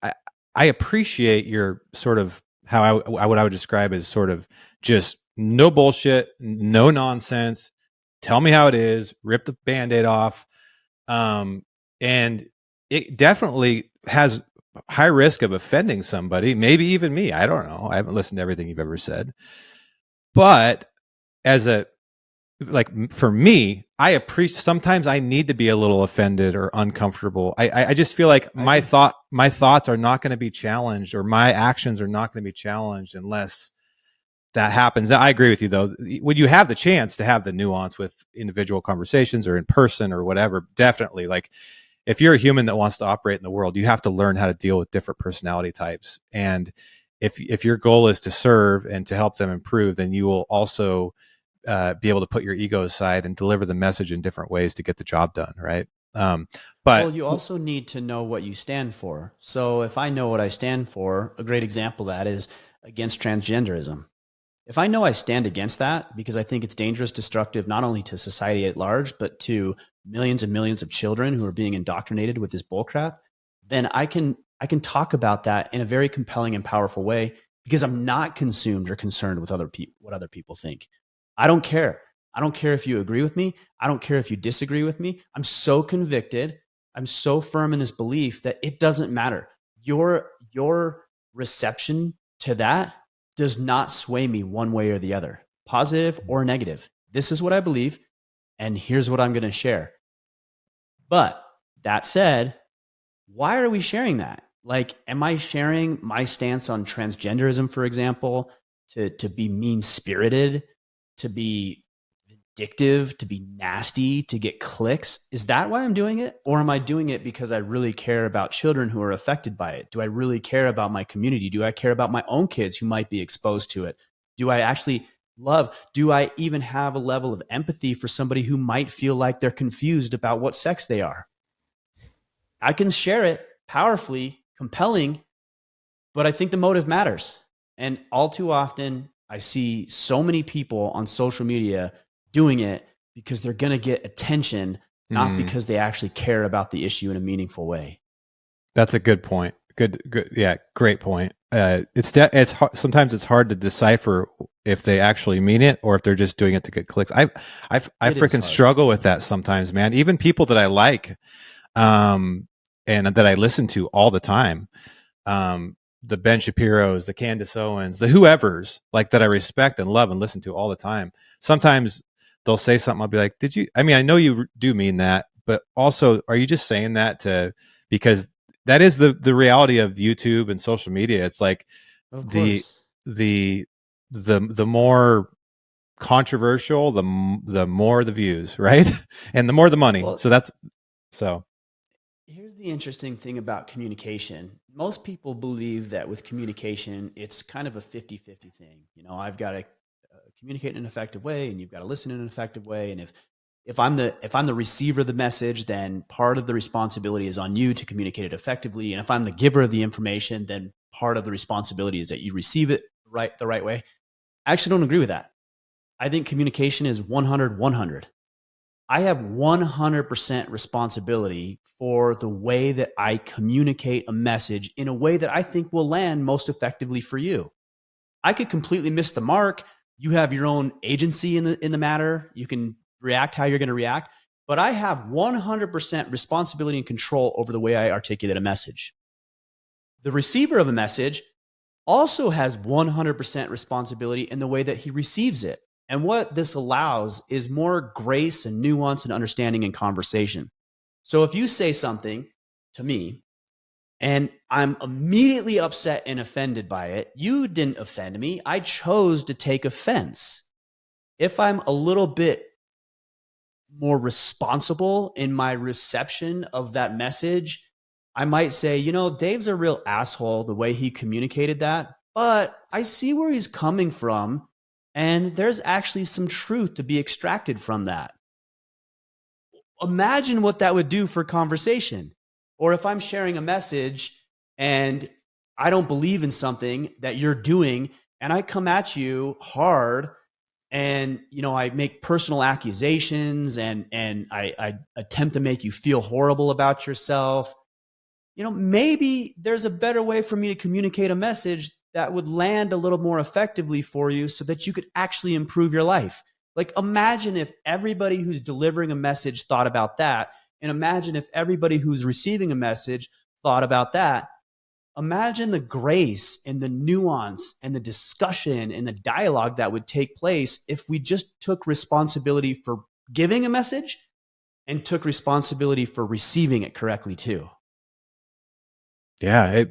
I, I appreciate your sort of how what I would describe as sort of just no bullshit, no nonsense. Tell me how it is. Rip the Band-Aid off. And it definitely has high risk of offending somebody, maybe even me. I don't know. I haven't listened to everything you've ever said, but as a like for me, I appreciate sometimes I need to be a little offended or uncomfortable. I just feel like my thoughts are not going to be challenged, or my actions are not going to be challenged unless that happens. I agree with you though. When you have the chance to have the nuance with individual conversations or in person or whatever, definitely, like if you're a human that wants to operate in the world, you have to learn how to deal with different personality types. And if your goal is to serve and to help them improve, then you will also be able to put your ego aside and deliver the message in different ways to get the job done, right? But Well, you also need to know what you stand for. So if I know what I stand for, a great example of that is against transgenderism. If I know I stand against that because I think it's dangerous, destructive, not only to society at large, but to millions and millions of children who are being indoctrinated with this bullcrap, then I can talk about that in a very compelling and powerful way because I'm not consumed or concerned with what other people think. I don't care. I don't care if you agree with me. I don't care if you disagree with me. I'm so convicted. I'm so firm in this belief that it doesn't matter. Your reception to that does not sway me one way or the other, positive or negative. This is what I believe, and here's what I'm going to share. But that said, why are we sharing that? Like, am I sharing my stance on transgenderism, for example, to be mean spirited, to be vindictive, to be nasty, to get clicks? Is that why I'm doing it? Or am I doing it because I really care about children who are affected by it? Do I really care about my community? Do I care about my own kids who might be exposed to it? Do I actually do I even have a level of empathy for somebody who might feel like they're confused about what sex they are? I can share it powerfully, compelling, but I think the motive matters. And all too often, I see so many people on social media doing it because they're going to get attention, not because they actually care about the issue in a meaningful way. that's a good point. Good. Yeah, great point. Sometimes it's hard to decipher if they actually mean it or if they're just doing it to get clicks. I freaking struggle with that sometimes, man. Even people that I like, and that I listen to all the time, the Ben Shapiro's, the Candace Owens, the whoever's like that I respect and love and listen to all the time. Sometimes they'll say something. I'll be like, "Did you? I mean, I know you do mean that, but also, are you just saying that to because that is the reality of YouTube and social media. It's like Of the course. the the more controversial, the more the views, right? And the more the money. Well, So that's so. here's the interesting thing about communication. Most people believe that with communication, it's kind of a 50-50 thing. You know, I've got to communicate in an effective way and you've got to listen in an effective way. And if I'm the receiver of the message, then part of the responsibility is on you to communicate it effectively. And if I'm the giver of the information, then part of the responsibility is that you receive it the right way. I actually don't agree with that. I think communication is 100-100. I have 100% responsibility for the way that I communicate a message in a way that I think will land most effectively for you. I could completely miss the mark. You have your own agency in the matter. You can react how you're going to react, but I have 100% responsibility and control over the way I articulate a message. The receiver of a message also has 100% responsibility in the way that he receives it. And what this allows is more grace and nuance and understanding in conversation. So if you say something to me and I'm immediately upset and offended by it, you didn't offend me. I chose to take offense. If I'm a little bit more responsible in my reception of that message, I might say, you know, Dave's a real asshole the way he communicated that, but I see where he's coming from. And there's actually some truth to be extracted from that. Imagine what that would do for conversation. Or if I'm sharing a message and I don't believe in something that you're doing and I come at you hard and I make personal accusations, and I attempt to make you feel horrible about yourself, maybe there's a better way for me to communicate a message that would land a little more effectively for you so that you could actually improve your life. Like, imagine if everybody who's delivering a message thought about that, and imagine if everybody who's receiving a message thought about that. Imagine the grace and the nuance and the discussion and the dialogue that would take place if we just took responsibility for giving a message and took responsibility for receiving it correctly too. Yeah,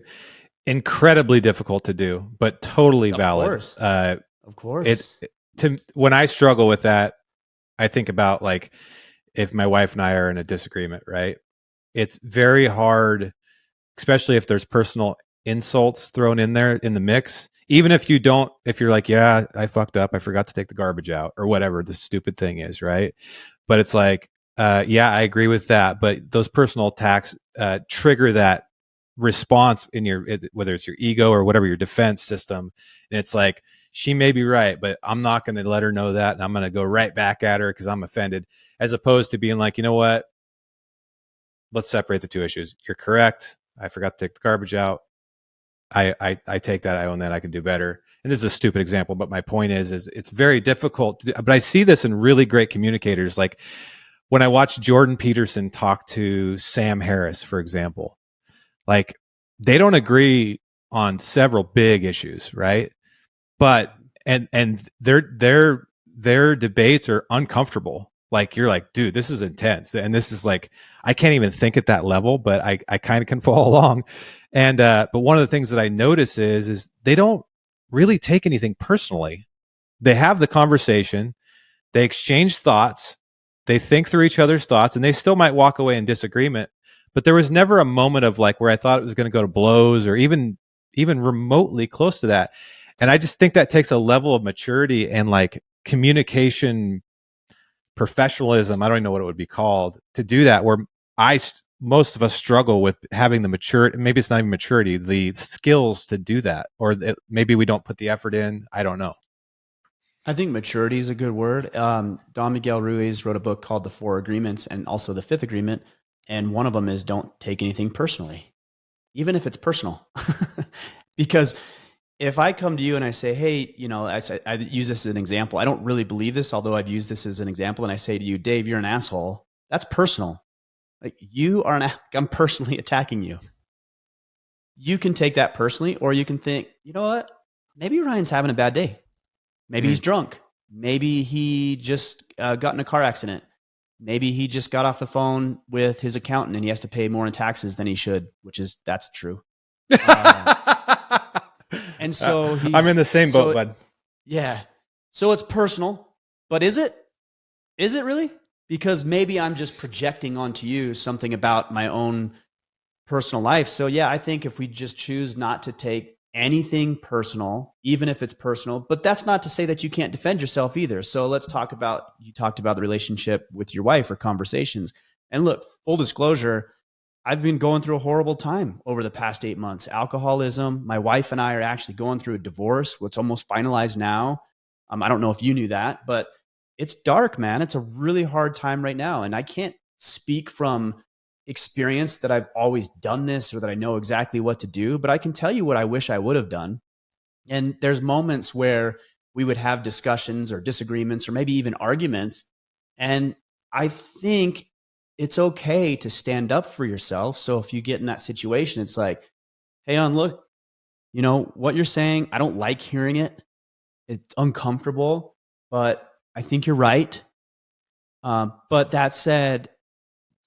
incredibly difficult to do, but totally valid. Of course. When I struggle with that, I think about like if my wife and I are in a disagreement, right? It's very hard, especially if there's personal insults thrown in there in the mix. Even if you're like, yeah, I fucked up, I forgot to take the garbage out or whatever the stupid thing is, right? But it's like, yeah, I agree with that. But those personal attacks trigger that response in whether it's your ego or whatever your defense system. And it's like, she may be right, but I'm not going to let her know that. And I'm going to go right back at her because I'm offended, as opposed to being like, you know what? Let's separate the two issues. You're correct. I forgot to take the garbage out. I take that. I own that. I can do better. And this is a stupid example, but my point is it's very difficult. But I see this in really great communicators. Like when I watch Jordan Peterson talk to Sam Harris, for example, like they don't agree on several big issues, right? But and their debates are uncomfortable. Like you're like, dude, this is intense, and this is like I can't even think at that level, but I kind of can follow along. And but one of the things that I notice is they don't really take anything personally. They have the conversation, they exchange thoughts, they think through each other's thoughts, and they still might walk away in disagreement. But there was never a moment of like where I thought it was going to go to blows or even remotely close to that. And I just think that takes a level of maturity and like communication professionalism. I don't even know what it would be called to do that, where most of us struggle with having the maturity. Maybe it's not even maturity, the skills to do that, or maybe we don't put the effort in. I don't know. I think maturity is a good word. Don Miguel Ruiz wrote a book called The Four Agreements and also The Fifth Agreement. And one of them is don't take anything personally, even if it's personal. Because if I come to you and I say, hey, I use this as an example. I don't really believe this, although I've used this as an example. And I say to you, Dave, you're an asshole. That's personal. Like I'm personally attacking you. You can take that personally, or you can think, you know what? Maybe Ryan's having a bad day. Maybe he's drunk. Maybe he just got in a car accident. Maybe he just got off the phone with his accountant and he has to pay more in taxes than he should, that's true. And so I'm in the same boat, bud. Yeah. So it's personal, but is it? Is it really? Because maybe I'm just projecting onto you something about my own personal life. So yeah, I think if we just choose not to take anything personal, even if it's personal, but that's not to say that you can't defend yourself either. So let's talk about, you talked about the relationship with your wife or conversations. And look, full disclosure, I've been going through a horrible time over the past 8 months. Alcoholism. My wife and I are actually going through a divorce, what's almost finalized now. I don't know if you knew that, but it's dark, man. It's a really hard time right now. And I can't speak from experience that I've always done this or that I know exactly what to do, but I can tell you what I wish I would have done. And there's moments where we would have discussions or disagreements or maybe even arguments. And I think it's okay to stand up for yourself. So if you get in that situation, it's like, hey, look, what you're saying, I don't like hearing it. It's uncomfortable, but I think you're right. But that said,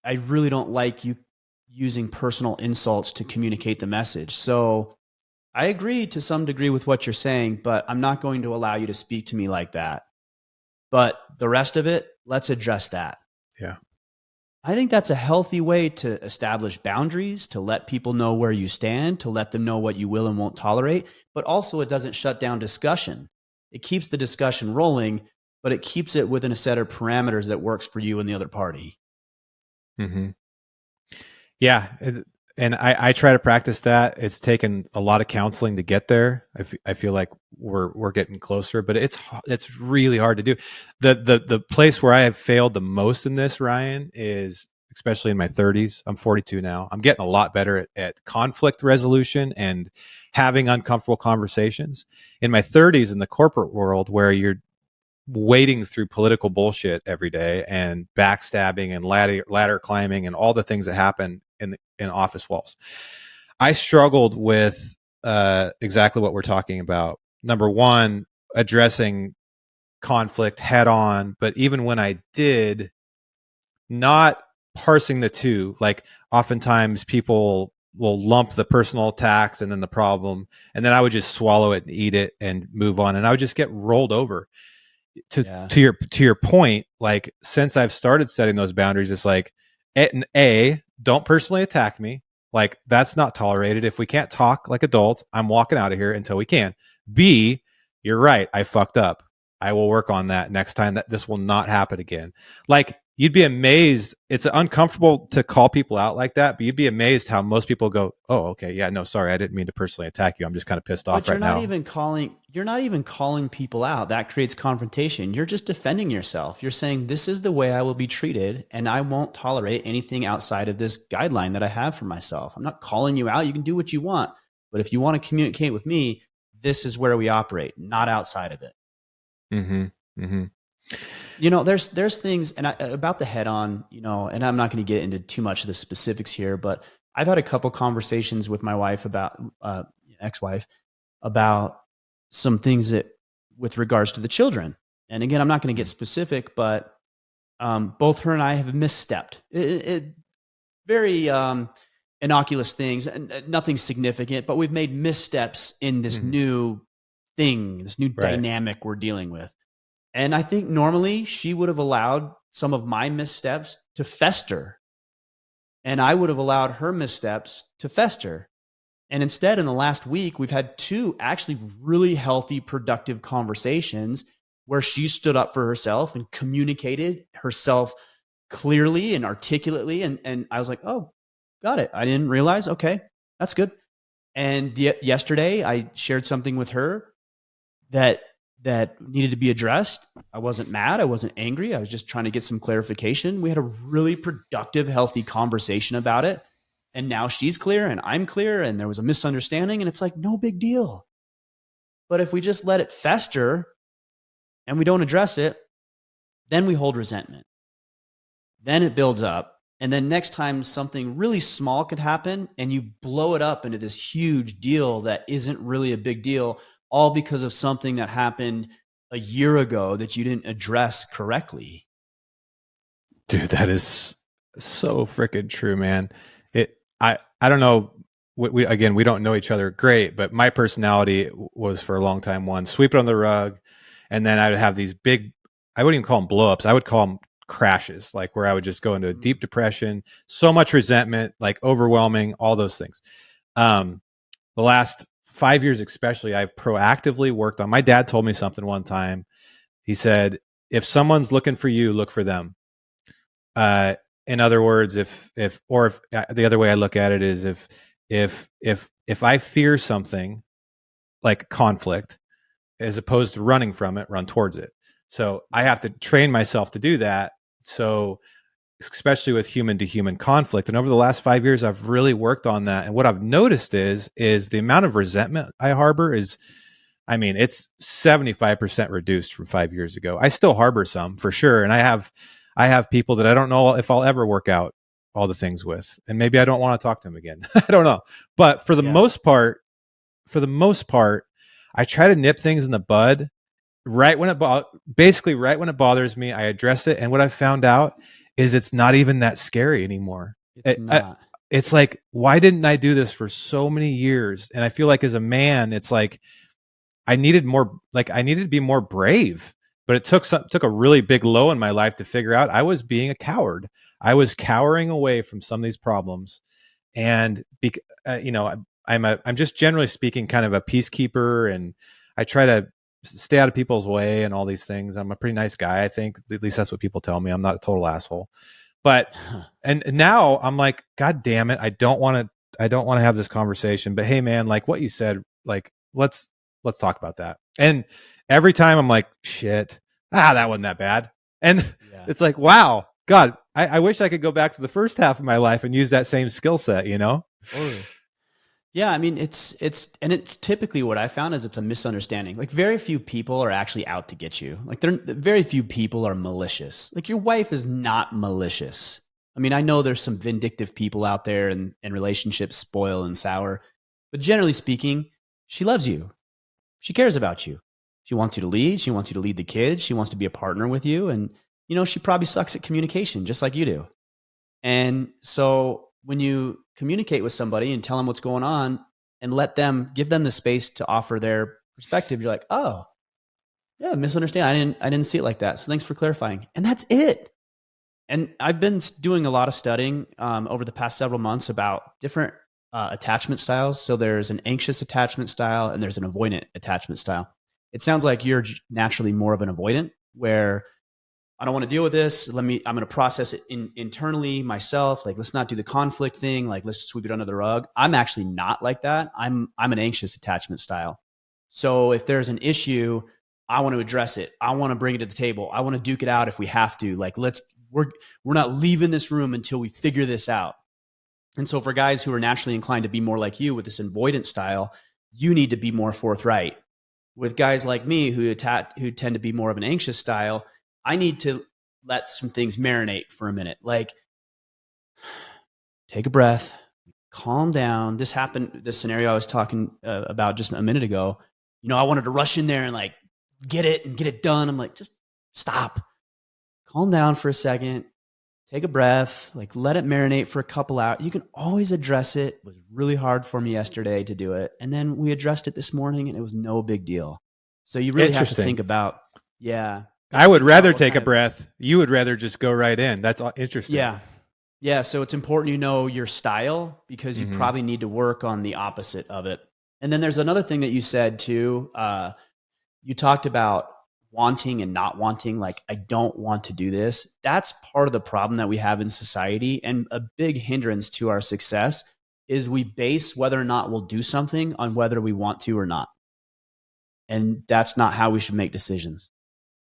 I really don't like you using personal insults to communicate the message. So I agree to some degree with what you're saying, but I'm not going to allow you to speak to me like that. But the rest of it, let's address that. Yeah. I think that's a healthy way to establish boundaries, to let people know where you stand, to let them know what you will and won't tolerate. But also it doesn't shut down discussion. It keeps the discussion rolling, but it keeps it within a set of parameters that works for you and the other party. Mm-hmm. Yeah. and I try to practice that. It's taken a lot of counseling to get there. I feel like we're getting closer, but it's really hard to do. The place where I have failed the most in this, Ryan, is especially in my 30s. I'm 42 now. I'm getting a lot better at conflict resolution and having uncomfortable conversations. In my 30s, in the corporate world, where you're wading through political bullshit every day and backstabbing and ladder climbing and all the things that happen in office walls. I struggled with exactly what we're talking about. Number one, addressing conflict head on, but even when I did, not parsing the two. Like oftentimes people will lump the personal attacks and then the problem, and then I would just swallow it and eat it and move on, and I would just get rolled over. To your point, like since I've started setting those boundaries, it's like don't personally attack me. Like that's not tolerated. If we can't talk like adults, I'm walking out of here until we can. B, you're right. I fucked up. I will work on that next time. That this will not happen again. Like you'd be amazed. It's uncomfortable to call people out like that, but you'd be amazed how most people go, "Oh, okay, yeah, no, sorry, I didn't mean to personally attack you. I'm just kind of pissed off right now." You're not even calling people out. That creates confrontation. You're just defending yourself. You're saying this is the way I will be treated, and I won't tolerate anything outside of this guideline that I have for myself. I'm not calling you out. You can do what you want, but if you want to communicate with me, this is where we operate, not outside of it. Mm-hmm. Mm-hmm. You know, there's things about the head on, you know, and I'm not going to get into too much of the specifics here, but I've had a couple conversations with my wife about ex-wife about some things that with regards to the children. And again, I'm not going to get specific, but both her and I have misstepped. Very innocuous things, and nothing significant, but we've made missteps in this new thing, this new dynamic we're dealing with. And I think normally she would have allowed some of my missteps to fester, and I would have allowed her missteps to fester. And instead, in the last week, we've had two actually really healthy, productive conversations where she stood up for herself and communicated herself clearly and articulately. And I was like, oh, got it. I didn't realize. Okay, that's good. And yesterday, I shared something with her that needed to be addressed. I wasn't mad. I wasn't angry. I was just trying to get some clarification. We had a really productive, healthy conversation about it. And now she's clear and I'm clear, and there was a misunderstanding, and it's like, no big deal. But if we just let it fester and we don't address it, then we hold resentment. Then it builds up. And then next time something really small could happen and you blow it up into this huge deal that isn't really a big deal, all because of something that happened a year ago that you didn't address correctly. Dude, that is so freaking true, man. I don't know. We don't know each other great, but my personality was for a long time one, sweep it on the rug, and then I would have these big, I wouldn't even call them blowups. I would call them crashes, like where I would just go into a deep depression, so much resentment, like overwhelming, all those things. The last 5 years, especially, I've proactively worked on. My dad told me something one time. He said, "If someone's looking for you, look for them." In other words, if the other way I look at it is if I fear something like conflict, as opposed to running from it, run towards it. So I have to train myself to do that. So especially with human to human conflict. And over the last 5 years, I've really worked on that. And what I've noticed is the amount of resentment I harbor is, I mean, it's 75% reduced from 5 years ago. I still harbor some for sure. And I have people that I don't know if I'll ever work out all the things with. And maybe I don't want to talk to them again. I don't know. But for the most part, I try to nip things in the bud right when it bothers me. I address it. And what I found out is it's not even that scary anymore. It's like, why didn't I do this for so many years? And I feel like as a man, it's like I needed to be more brave. But it took a really big low in my life to figure out I was being a coward. I was cowering away from some of these problems, and I'm just generally speaking kind of a peacekeeper, and I try to stay out of people's way and all these things. I'm a pretty nice guy, I think. At least that's what people tell me. I'm not a total asshole. But and now I'm like, God damn it, I don't want to I don't want to have this conversation, but hey man, like what you said, like let's talk about that. And every time I'm like, shit, that wasn't that bad. And Yeah. it's like, wow, God, I wish I could go back to the first half of my life and use that same skill set, you know? Totally. Yeah, I mean, it's typically what I found is it's a misunderstanding. Like very few people are actually out to get you. Like very few people are malicious. Like your wife is not malicious. I mean, I know there's some vindictive people out there and relationships spoil and sour, but generally speaking, she loves you. She cares about you. She wants you to lead. She wants you to lead the kids. She wants to be a partner with you. And, she probably sucks at communication just like you do. And so when you communicate with somebody and tell them what's going on and give them the space to offer their perspective, you're like, oh, yeah, misunderstand. I didn't see it like that. So thanks for clarifying. And that's it. And I've been doing a lot of studying over the past several months about different attachment styles. So there's an anxious attachment style and there's an avoidant attachment style. It sounds like you're naturally more of an avoidant, where I don't want to deal with this. I'm going to process it internally myself. Like, let's not do the conflict thing. Like, let's sweep it under the rug. I'm actually not like that. I'm an anxious attachment style. So if there's an issue, I want to address it. I want to bring it to the table. I want to duke it out if we have to. Like, we're not leaving this room until we figure this out. And so for guys who are naturally inclined to be more like you with this avoidant style, you need to be more forthright. With guys like me who tend to be more of an anxious style, I need to let some things marinate for a minute. Like, take a breath, calm down. This scenario I was talking about just a minute ago. I wanted to rush in there and like get it done. I'm like, just stop, calm down for a second, take a breath, like let it marinate for a couple hours. You can always address it. It was really hard for me yesterday to do it. And then we addressed it this morning and it was no big deal. So you really have to think about, yeah. I would rather take a breath. You would rather just go right in. That's interesting. Yeah. Yeah. So it's important you know your style, because you probably need to work on the opposite of it. And then there's another thing that you said too. You talked about wanting and not wanting, like, I don't want to do this. That's part of the problem that we have in society. And a big hindrance to our success is we base whether or not we'll do something on whether we want to or not. And that's not how we should make decisions.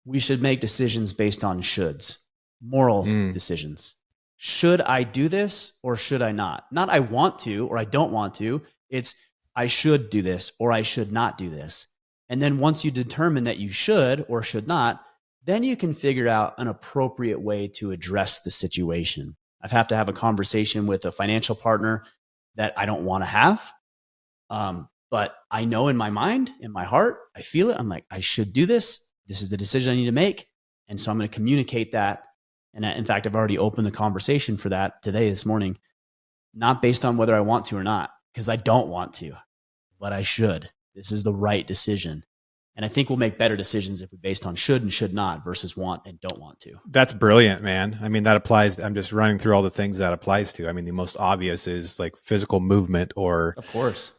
We should make decisions based on shoulds, moral decisions. Should I do this or should I not? Not I want to or I don't want to. It's I should do this or I should not do this. And then once you determine that you should or should not, then you can figure out an appropriate way to address the situation. I have to have a conversation with a financial partner that I don't want to have. But I know in my mind, in my heart, I feel it. I'm like, I should do this. This is the decision I need to make. And so I'm going to communicate that. And in fact, I've already opened the conversation for that this morning, not based on whether I want to or not, because I don't want to, but I should. This is the right decision. And I think we'll make better decisions if we're based on should and should not versus want and don't want to. That's brilliant, man. I mean, that applies. I'm just running through all the things that applies to. I mean, the most obvious is like physical movement or, of course,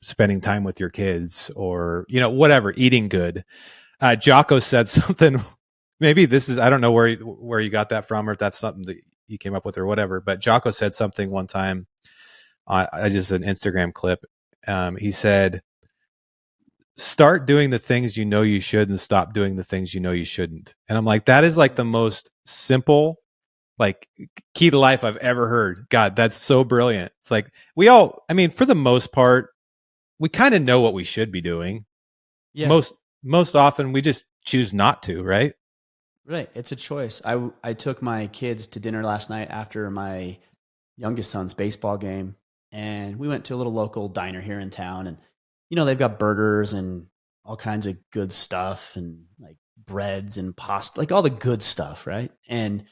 spending time with your kids or, whatever, eating good. Jocko said something, maybe this is, I don't know where you got that from or if that's something that you came up with or whatever, but Jocko said something one time, I just an Instagram clip. He said, start doing the things you know you should and stop doing the things you know you shouldn't. And I'm like, that is like the most simple, like key to life I've ever heard. God, that's so brilliant. It's like for the most part, we kind of know what we should be doing. Yeah. Most often we just choose not to, right? Right. It's a choice. I took my kids to dinner last night after my youngest son's baseball game. And we went to a little local diner here in town. And, they've got burgers and all kinds of good stuff and like breads and pasta, like all the good stuff. Right. And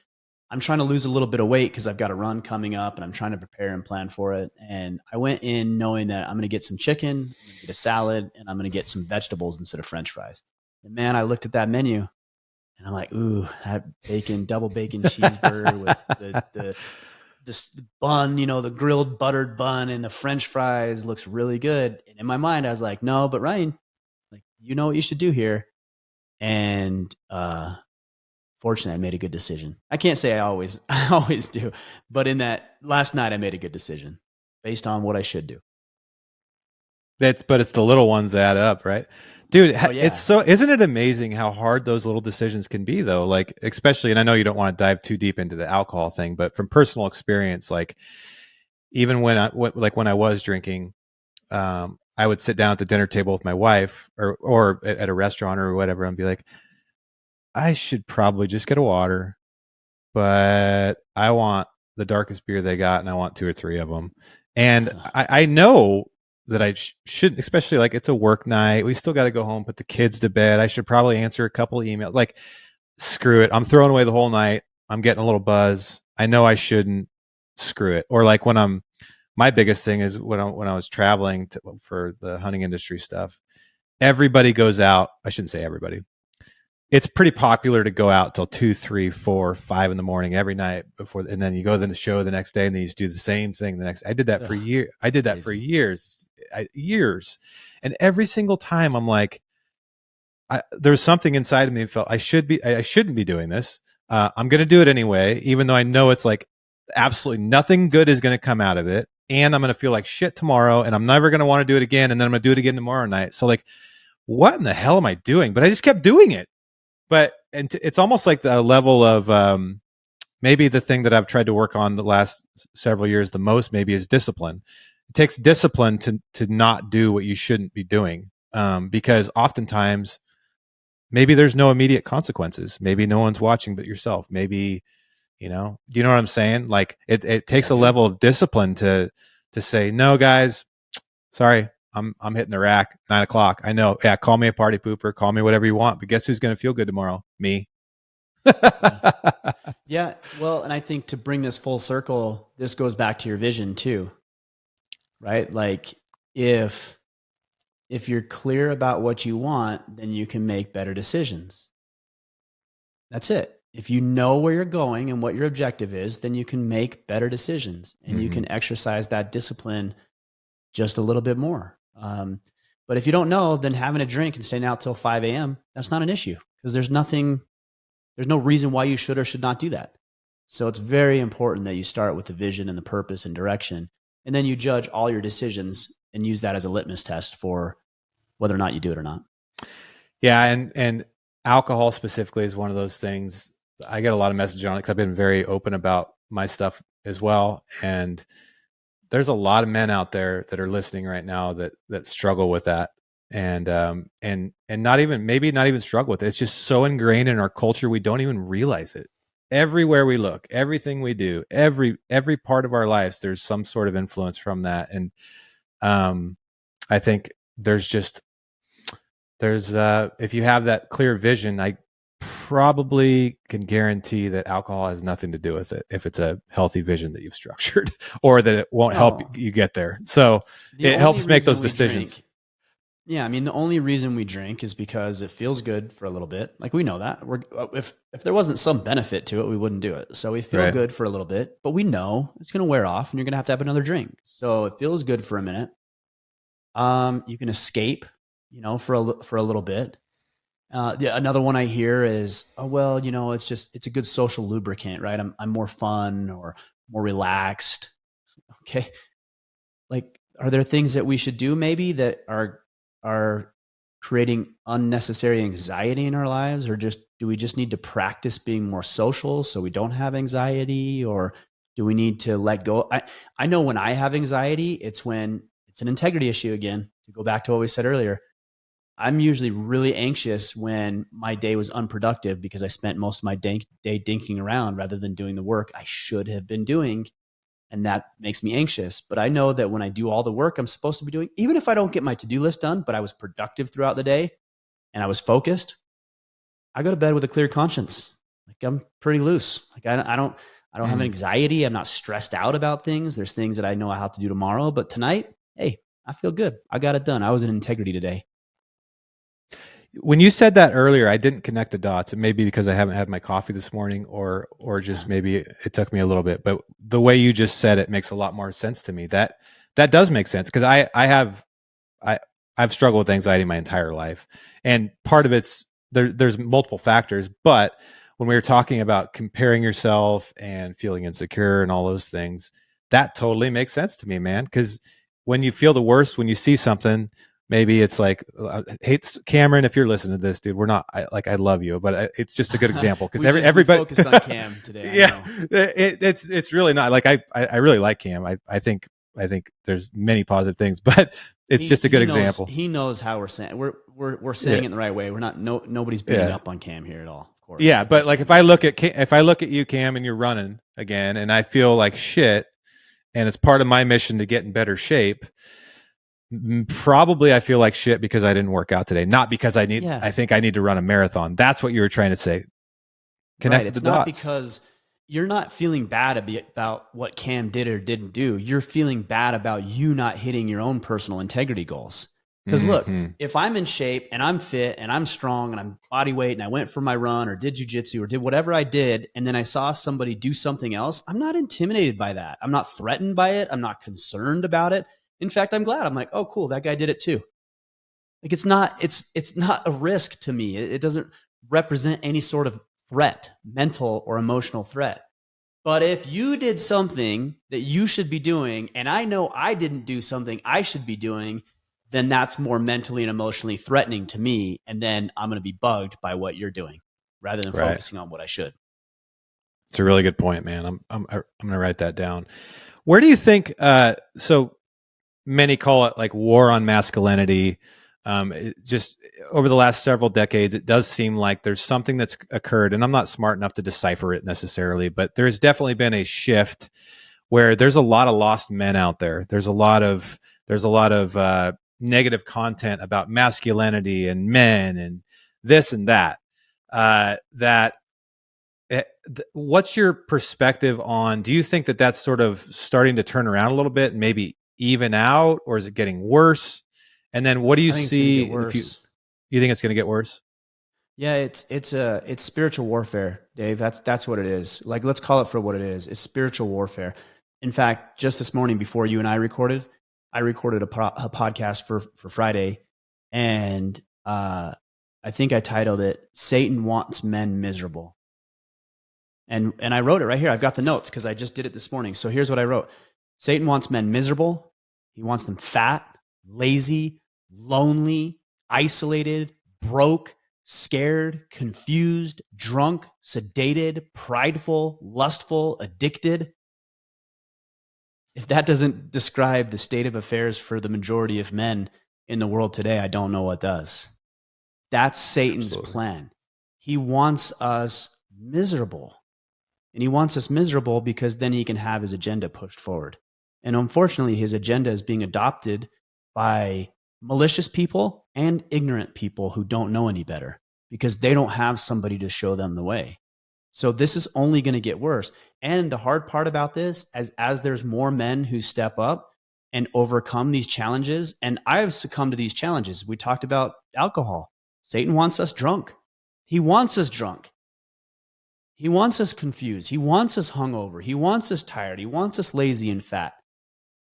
I'm trying to lose a little bit of weight because I've got a run coming up and I'm trying to prepare and plan for it. And I went in knowing that I'm going to get some chicken, I'm going to get a salad, and I'm going to get some vegetables instead of French fries. And man, I looked at that menu and I'm like, ooh, that double bacon cheeseburger with the bun, the grilled buttered bun and the French fries looks really good. And in my mind, I was like, no, but Ryan, like, you know what you should do here. And, fortunately, I made a good decision. I can't say I always do, but in that last night, I made a good decision. based on what I should do. But it's the little ones that add up, right? Dude, Oh it's yeah. so, isn't it amazing how hard those little decisions can be though? Like, especially, and I know you don't want to dive too deep into the alcohol thing, but from personal experience, like even when I was drinking, I would sit down at the dinner table with my wife or at a restaurant or whatever and be like, I should probably just get a water, but I want the darkest beer they got and I want two or three of them. And I know that I shouldn't, especially like it's a work night. We still got to go home, put the kids to bed. I should probably answer a couple of emails. Like, screw it. I'm throwing away the whole night. I'm getting a little buzz. I know I shouldn't. Screw it. Or like my biggest thing is when I was traveling for the hunting industry stuff, everybody goes out. I shouldn't say everybody. It's pretty popular to go out till 2, 3, 4, 5 in the morning every night before, and then you go to the show the next day, and then you just do the same thing the next. I did that for years. I did that for years, years, and every single time I'm like, there's something inside of me that felt I shouldn't be doing this. I'm going to do it anyway, even though I know it's like absolutely nothing good is going to come out of it, and I'm going to feel like shit tomorrow, and I'm never going to want to do it again, and then I'm going to do it again tomorrow night. So like, what in the hell am I doing? But I just kept doing it. But it's almost like the level of maybe the thing that I've tried to work on the last several years the most maybe is discipline. It takes discipline to not do what you shouldn't be doing, because oftentimes maybe there's no immediate consequences. Maybe no one's watching but yourself. Maybe, do you know what I'm saying? Like it takes a level of discipline to say, no, guys, sorry, I'm hitting the rack 9:00. I know. Yeah, call me a party pooper, call me whatever you want, but guess who's going to feel good tomorrow? Me. Yeah. Well, and I think to bring this full circle, this goes back to your vision too, right? Like if you're clear about what you want, then you can make better decisions. That's it. If you know where you're going and what your objective is, then you can make better decisions and you can exercise that discipline just a little bit more. But if you don't know, then having a drink and staying out till 5 a.m., that's not an issue because there's no reason why you should or should not do that. So it's very important that you start with the vision and the purpose and direction, and then you judge all your decisions and use that as a litmus test for whether or not you do it or not. Yeah. And alcohol specifically is one of those things. I get a lot of message on it because I've been very open about my stuff as well. And there's a lot of men out there that are listening right now that struggle with that. And not even struggle with it. It's just so ingrained in our culture. We don't even realize it. Everywhere we look, everything we do, every part of our lives, there's some sort of influence from that. And I think if you have that clear vision, I probably can guarantee that alcohol has nothing to do with it if it's a healthy vision that you've structured, or that it won't help you get there. So it helps make those decisions. Yeah, I mean, the only reason we drink is because it feels good for a little bit. Like, we know that. If there wasn't some benefit to it, we wouldn't do it. So we feel good for a little bit, but we know it's going to wear off and you're going to have another drink. So it feels good for a minute. You can escape, for a little bit. Another one I hear is, oh, well, it's a good social lubricant, right? I'm more fun or more relaxed. Okay. Like, are there things that we should do maybe that are creating unnecessary anxiety in our lives, or do we just need to practice being more social so we don't have anxiety, or do we need to let go? I know when I have anxiety, it's when it's an integrity issue again, to go back to what we said earlier. I'm usually really anxious when my day was unproductive because I spent most of my day dinking around rather than doing the work I should have been doing. And that makes me anxious. But I know that when I do all the work I'm supposed to be doing, even if I don't get my to-do list done, but I was productive throughout the day and I was focused, I go to bed with a clear conscience. Like, I'm pretty loose. Like, I don't have anxiety. I'm not stressed out about things. There's things that I know I have to do tomorrow, but tonight, hey, I feel good. I got it done. I was in integrity today. When you said that earlier, I didn't connect the dots. It may be because I haven't had my coffee this morning, or just maybe it took me a little bit. But the way you just said it makes a lot more sense to me. That does make sense, because I've struggled with anxiety my entire life, and part of it's there's multiple factors. But when we were talking about comparing yourself and feeling insecure and all those things, that totally makes sense to me, man. Because when you feel the worst, when you see something, maybe it's like, hey, Cameron, if you're listening to this, dude, we're not I love you, but it's just a good example because everybody we focused on Cam today. Yeah, it's really not like I really like Cam. I think there's many positive things, but it's just a good example. He knows how we're saying we're saying it in the right way. We're not nobody's beating up on Cam here at all. Of course. Yeah, but like if I look at you, Cam, and you're running again, and I feel like shit, and it's part of my mission to get in better shape. Probably I feel like shit because I didn't work out today, not because I think I need to run a marathon. That's what you were trying to say. Connect the dots. It's not because you're not feeling bad about what Cam did or didn't do. You're feeling bad about you not hitting your own personal integrity goals. Because look, if I'm in shape and I'm fit and I'm strong and I'm body weight and I went for my run or did jujitsu or did whatever I did, and then I saw somebody do something else, I'm not intimidated by that. I'm not threatened by it. I'm not concerned about it. In fact, I'm glad. I'm like, oh, cool, that guy did it too. Like it's not a risk to me. It doesn't represent any sort of threat, mental or emotional threat. But if you did something that you should be doing, and I know I didn't do something I should be doing, then that's more mentally and emotionally threatening to me. And then I'm going to be bugged by what you're doing rather than focusing on what I should. It's a really good point, man. I'm going to write that down. Where do you think, so many call it like war on masculinity. Just over the last several decades, it does seem like there's something that's occurred, and I'm not smart enough to decipher it necessarily, but there's definitely been a shift where there's a lot of lost men out there. There's a lot of negative content about masculinity and men and this and that. What's your perspective on? Do you think that that's sort of starting to turn around a little bit and maybe even out, or is it getting worse? And then what do you see? You think it's going to get worse? Yeah, it's spiritual warfare, Dave. That's what it is. Like, let's call it for what it is. It's spiritual warfare. In fact, just this morning before you and I recorded a podcast for Friday, and I think I titled it "Satan Wants Men Miserable." And I wrote it right here. I've got the notes because I just did it this morning. So here's what I wrote. Satan wants men miserable. He wants them fat, lazy, lonely, isolated, broke, scared, confused, drunk, sedated, prideful, lustful, addicted. If that doesn't describe the state of affairs for the majority of men in the world today, I don't know what does. That's Satan's plan. He wants us miserable. And he wants us miserable because then he can have his agenda pushed forward. And unfortunately, his agenda is being adopted by malicious people and ignorant people who don't know any better because they don't have somebody to show them the way. So this is only going to get worse. And the hard part about this, as there's more men who step up and overcome these challenges, and I've succumbed to these challenges. We talked about alcohol. Satan wants us drunk. He wants us drunk. He wants us confused. He wants us hungover. He wants us tired. He wants us lazy and fat.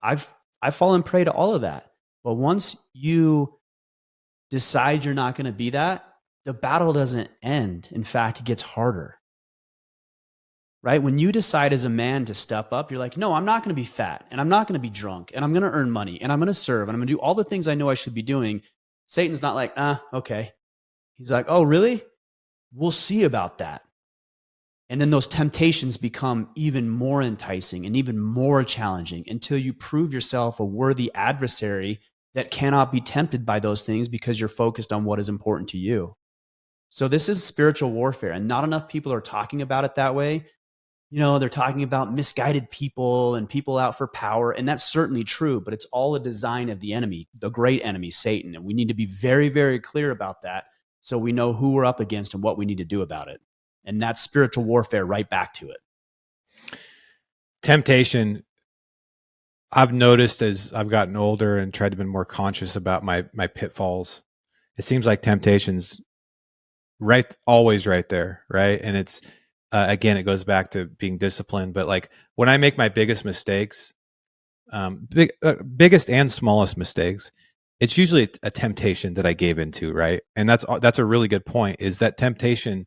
I've fallen prey to all of that. But once you decide you're not going to be that, the battle doesn't end. In fact, it gets harder. Right? When you decide as a man to step up, you're like, no, I'm not going to be fat and I'm not going to be drunk and I'm going to earn money and I'm going to serve and I'm going to do all the things I know I should be doing. Satan's not like, okay. He's like, oh, really? We'll see about that. And then those temptations become even more enticing and even more challenging until you prove yourself a worthy adversary that cannot be tempted by those things because you're focused on what is important to you. So this is spiritual warfare, and not enough people are talking about it that way. You know, they're talking about misguided people and people out for power, and that's certainly true, but it's all a design of the enemy, the great enemy, Satan. And we need to be very, very clear about that so we know who we're up against and what we need to do about it. And that's spiritual warfare right back to it. Temptation, I've noticed as I've gotten older and tried to be more conscious about my pitfalls, it seems like temptation's always right there, right? And it's, again, it goes back to being disciplined. But like when I make my biggest mistakes, biggest and smallest mistakes, it's usually a temptation that I gave into, right? And that's a really good point, is that temptation,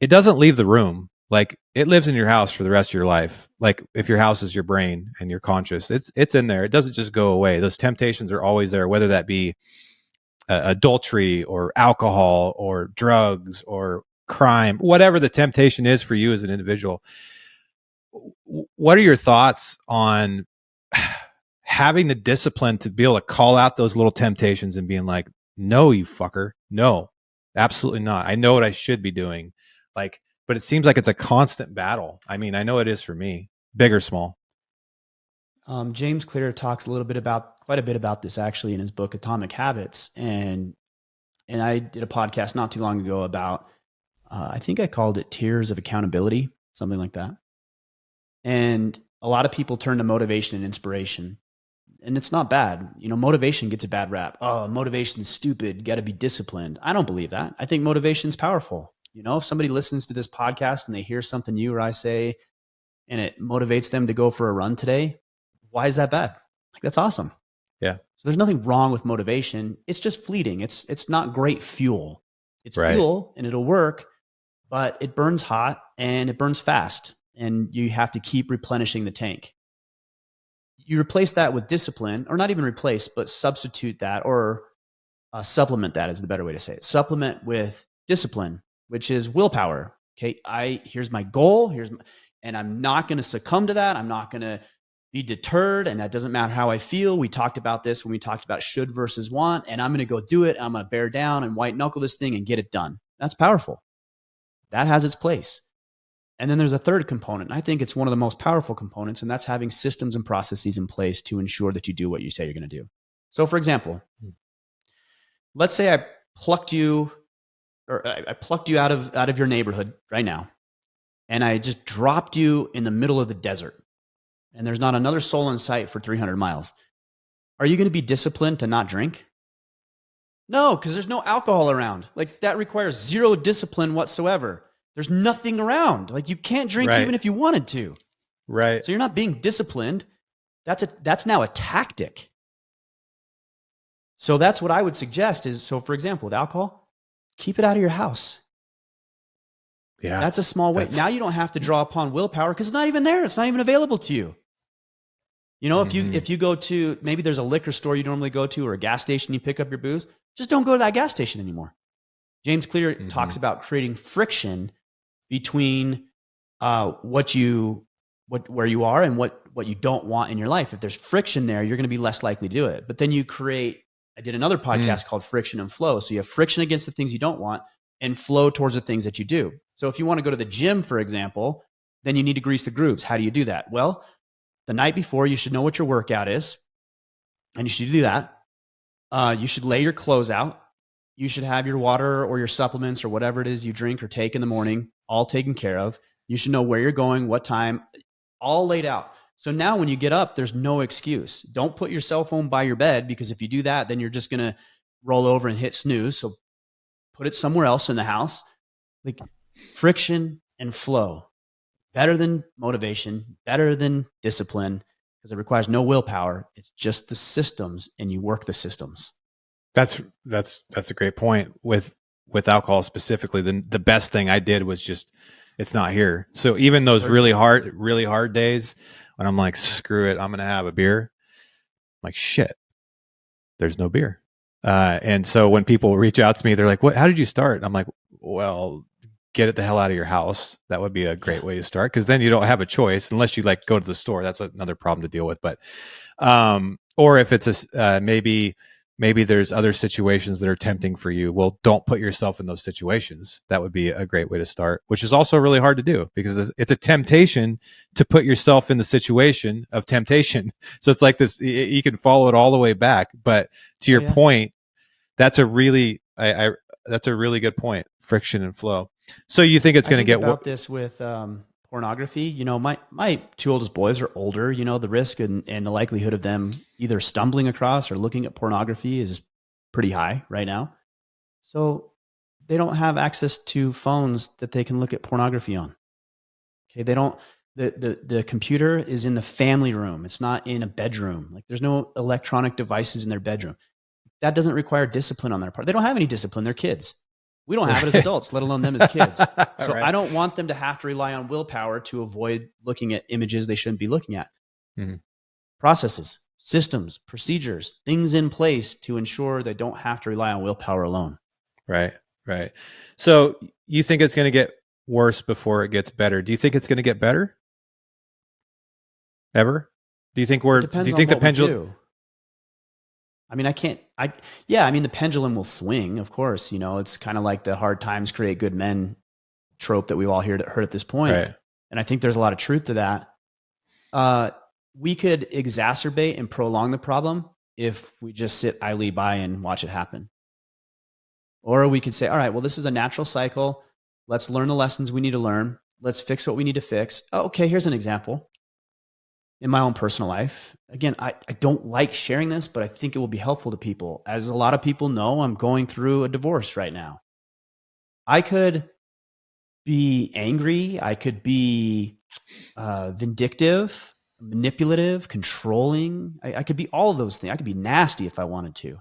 it doesn't leave the room. Like it lives in your house for the rest of your life. Like if your house is your brain and you're conscious, it's in there. It doesn't just go away. Those temptations are always there, whether that be adultery or alcohol or drugs or crime, whatever the temptation is for you as an individual. What are your thoughts on having the discipline to be able to call out those little temptations and being like, no, you fucker, no, absolutely not. I know what I should be doing. Like, but it seems like it's a constant battle. I mean, I know it is for me, big or small. James Clear talks quite a bit about this actually in his book Atomic Habits, and I did a podcast not too long ago about I think I called it Tiers of Accountability, something like that. And a lot of people turn to motivation and inspiration, and it's not bad. You know, motivation gets a bad rap. Oh, motivation's stupid. You got to be disciplined. I don't believe that. I think motivation's powerful. You know, if somebody listens to this podcast and they hear something you or I say and it motivates them to go for a run today, why is that bad? Like, that's awesome. Yeah. So there's nothing wrong with motivation. It's just fleeting. It's not great fuel. It's Right. fuel and it'll work, but it burns hot and it burns fast, and you have to keep replenishing the tank. You replace that with discipline, or not even replace, but substitute that, or supplement that is the better way to say it. Supplement with discipline, which is willpower. Okay, here's my goal. And I'm not going to succumb to that. I'm not going to be deterred, and that doesn't matter how I feel. We talked about this when we talked about should versus want, and I'm going to go do it. I'm going to bear down and white knuckle this thing and get it done. That's powerful. That has its place. And then there's a third component. And I think it's one of the most powerful components, and that's having systems and processes in place to ensure that you do what you say you're going to do. So, for example, let's say I plucked you out of your neighborhood right now, and I just dropped you in the middle of the desert, and there's not another soul in sight for 300 miles. Are you going to be disciplined to not drink? No, because there's no alcohol around. Like, that requires zero discipline whatsoever. There's nothing around. Like, you can't drink Right. even if you wanted to. Right. So you're not being disciplined. That's now a tactic. So that's what I would suggest is, so for example, with alcohol, keep it out of your house. Yeah. That's a small way. Now you don't have to draw upon willpower because it's not even there. It's not even available to you. You know, if you go to, maybe there's a liquor store you normally go to, or a gas station you pick up your booze, just don't go to that gas station anymore. James Clear talks about creating friction between where you are and what you don't want in your life. If there's friction there, you're going to be less likely to do it. But then I did another podcast called Friction and Flow. So you have friction against the things you don't want and flow towards the things that you do. So if you want to go to the gym, for example, then you need to grease the grooves. How do you do that? Well, the night before, you should know what your workout is, and you should do that. You should lay your clothes out. You should have your water or your supplements or whatever it is you drink or take in the morning all taken care of. You should know where you're going, what time, all laid out. So now when you get up, there's no excuse. Don't put your cell phone by your bed, because if you do that, then you're just going to roll over and hit snooze. So put it somewhere else in the house. Like, friction and flow. Better than motivation, better than discipline, because it requires no willpower. It's just the systems, and you work the systems. That's a great point. With alcohol specifically, the best thing I did was just, it's not here. So even those really hard days when I'm like, screw it, I'm gonna have a beer, I'm like, shit, there's no beer. And so when people reach out to me, they're like, "What? How did you start?" I'm like, "Well, get it the hell out of your house." That would be a great way to start, because then you don't have a choice unless you like go to the store. That's another problem to deal with. But or if it's maybe there's other situations that are tempting for you. Well, don't put yourself in those situations. That would be a great way to start, which is also really hard to do, because it's a temptation to put yourself in the situation of temptation. So it's like this, you can follow it all the way back. But to your point, that's a really good point. Friction and flow. So you think it's going to get about this with pornography? You know, my two oldest boys are older. You know, the risk and the likelihood of them either stumbling across or looking at pornography is pretty high right now. So they don't have access to phones that they can look at pornography on. Okay, they don't. The computer is in the family room. It's not in a bedroom. Like, there's no electronic devices in their bedroom. That doesn't require discipline on their part. They don't have any discipline. They're kids. We don't have it as adults, let alone them as kids. So Right. I don't want them to have to rely on willpower to avoid looking at images they shouldn't be looking at. Mhm. Processes, systems, procedures, things in place to ensure they don't have to rely on willpower alone. Right. Right. So you think it's going to get worse before it gets better? Do you think it's going to get better? Ever? Do you think It do depends you on think the what we pendulum? do. I mean, I mean, the pendulum will swing, of course. You know, it's kind of like the hard times create good men trope that we've all heard at this point. Right. And I think there's a lot of truth to that. We could exacerbate and prolong the problem if we just sit idly by and watch it happen. Or we could say, all right, well, this is a natural cycle. Let's learn the lessons we need to learn. Let's fix what we need to fix. Oh, okay, here's an example. In my own personal life, again, I don't like sharing this, but I think it will be helpful to people. As a lot of people know, I'm going through a divorce right now. I could be angry. I could be vindictive, manipulative, controlling. I could be all of those things. I could be nasty if I wanted to.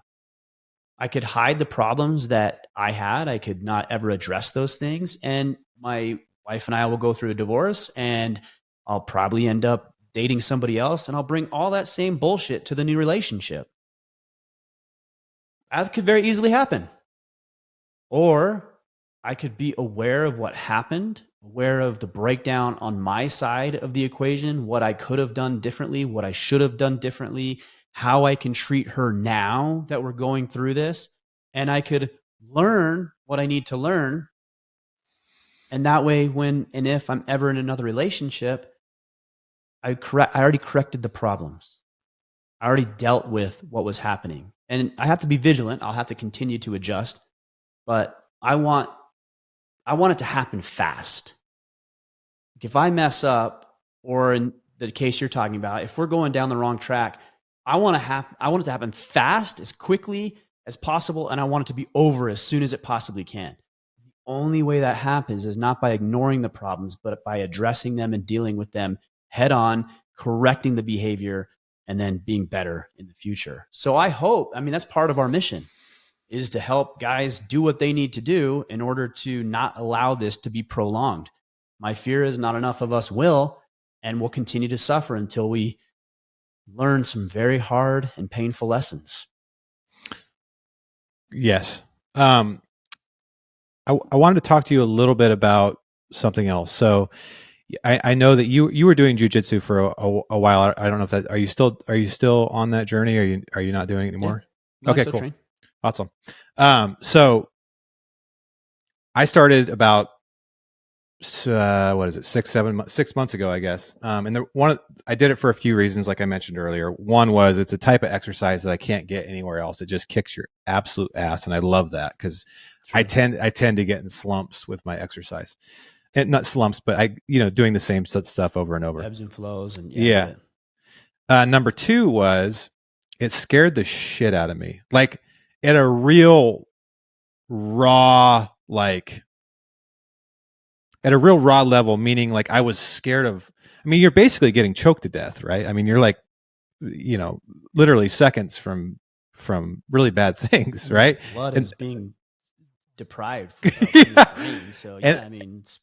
I could hide the problems that I had. I could not ever address those things. And my wife and I will go through a divorce, and I'll probably end up dating somebody else, and I'll bring all that same bullshit to the new relationship. That could very easily happen. Or I could be aware of what happened, aware of the breakdown on my side of the equation, what I could have done differently, what I should have done differently, how I can treat her now that we're going through this. And I could learn what I need to learn. And that way, when and if I'm ever in another relationship, I already corrected the problems. I already dealt with what was happening. And I have to be vigilant. I'll have to continue to adjust. But I want it to happen fast. If I mess up, or in the case you're talking about, if we're going down the wrong track, I want it to happen fast, as quickly as possible, and I want it to be over as soon as it possibly can. The only way that happens is not by ignoring the problems, but by addressing them and dealing with them head on, correcting the behavior, and then being better in the future. So I hope, I mean, that's part of our mission, is to help guys do what they need to do in order to not allow this to be prolonged. My fear is not enough of us will, and we'll continue to suffer until we learn some very hard and painful lessons. Yes. I wanted to talk to you a little bit about something else. So I know that you were doing jujitsu for a while. I don't know if that are you still on that journey? Are you not doing it anymore? Yeah. No, okay, cool. Train. Awesome. So I started about what is it, 6 months ago, I guess. And I did it for a few reasons, like I mentioned earlier. One was it's a type of exercise that I can't get anywhere else. It just kicks your absolute ass, and I love that because I tend to get in slumps with my exercise, and not slumps, but doing the same stuff over and over, ebbs and flows, and yeah. Number two was it scared the shit out of me, like at a real raw level, meaning like I was scared of, I mean, you're basically getting choked to death, right? I mean, you're like, literally seconds from really bad things, right? Blood is being deprived from yeah. the brain. So I mean, it's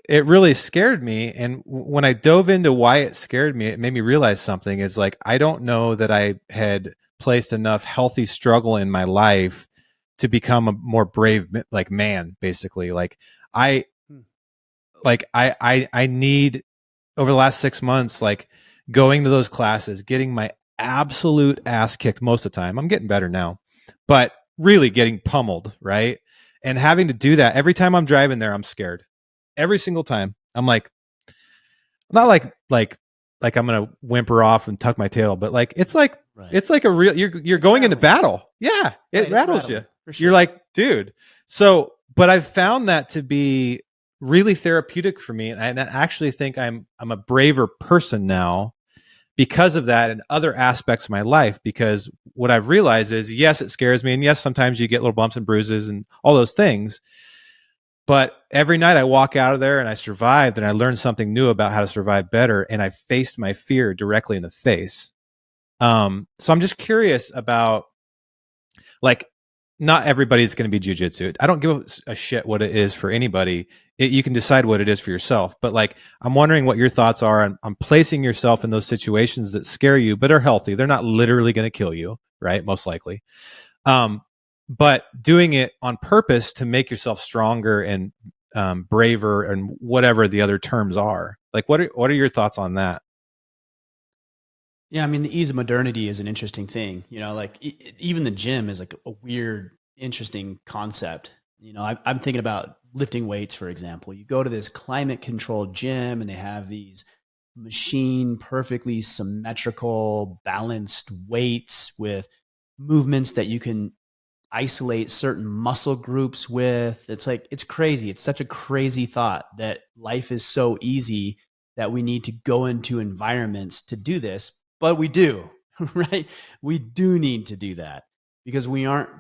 it really scared me. And when I dove into why it scared me, it made me realize something is like, I don't know that I had placed enough healthy struggle in my life to become a more brave, like, man, basically. Like I need, over the last 6 months, like going to those classes, getting my absolute ass kicked most of the time. I'm getting better now, but really getting pummeled, right? And having to do that every time I'm driving there, I'm scared. Every single time. I'm like, not like I'm gonna whimper off and tuck my tail, but like it's like a real, you're going into battle. Yeah, it rattles you. Sure. You're like, dude. So, but I've found that to be really therapeutic for me, and I actually think I'm a braver person now because of that and other aspects of my life. Because what I've realized is, yes, it scares me, and yes, sometimes you get little bumps and bruises and all those things. But every night I walk out of there and I survived, and I learned something new about how to survive better, and I faced my fear directly in the face. So I'm just curious about, like, not everybody's going to be jujitsu. I don't give a shit what it is for anybody. You can decide what it is for yourself. But like, I'm wondering what your thoughts are on placing yourself in those situations that scare you, but are healthy. They're not literally going to kill you, right? Most likely. But doing it on purpose to make yourself stronger and braver and whatever the other terms are. Like, what are your thoughts on that? Yeah, I mean, the ease of modernity is an interesting thing. You know, like even the gym is like a weird, interesting concept. You know, I'm thinking about lifting weights, for example. You go to this climate controlled gym and they have these machine, perfectly symmetrical, balanced weights with movements that you can isolate certain muscle groups with. It's like, it's crazy. It's such a crazy thought that life is so easy that we need to go into environments to do this, but we do, right? We do need to do that because we aren't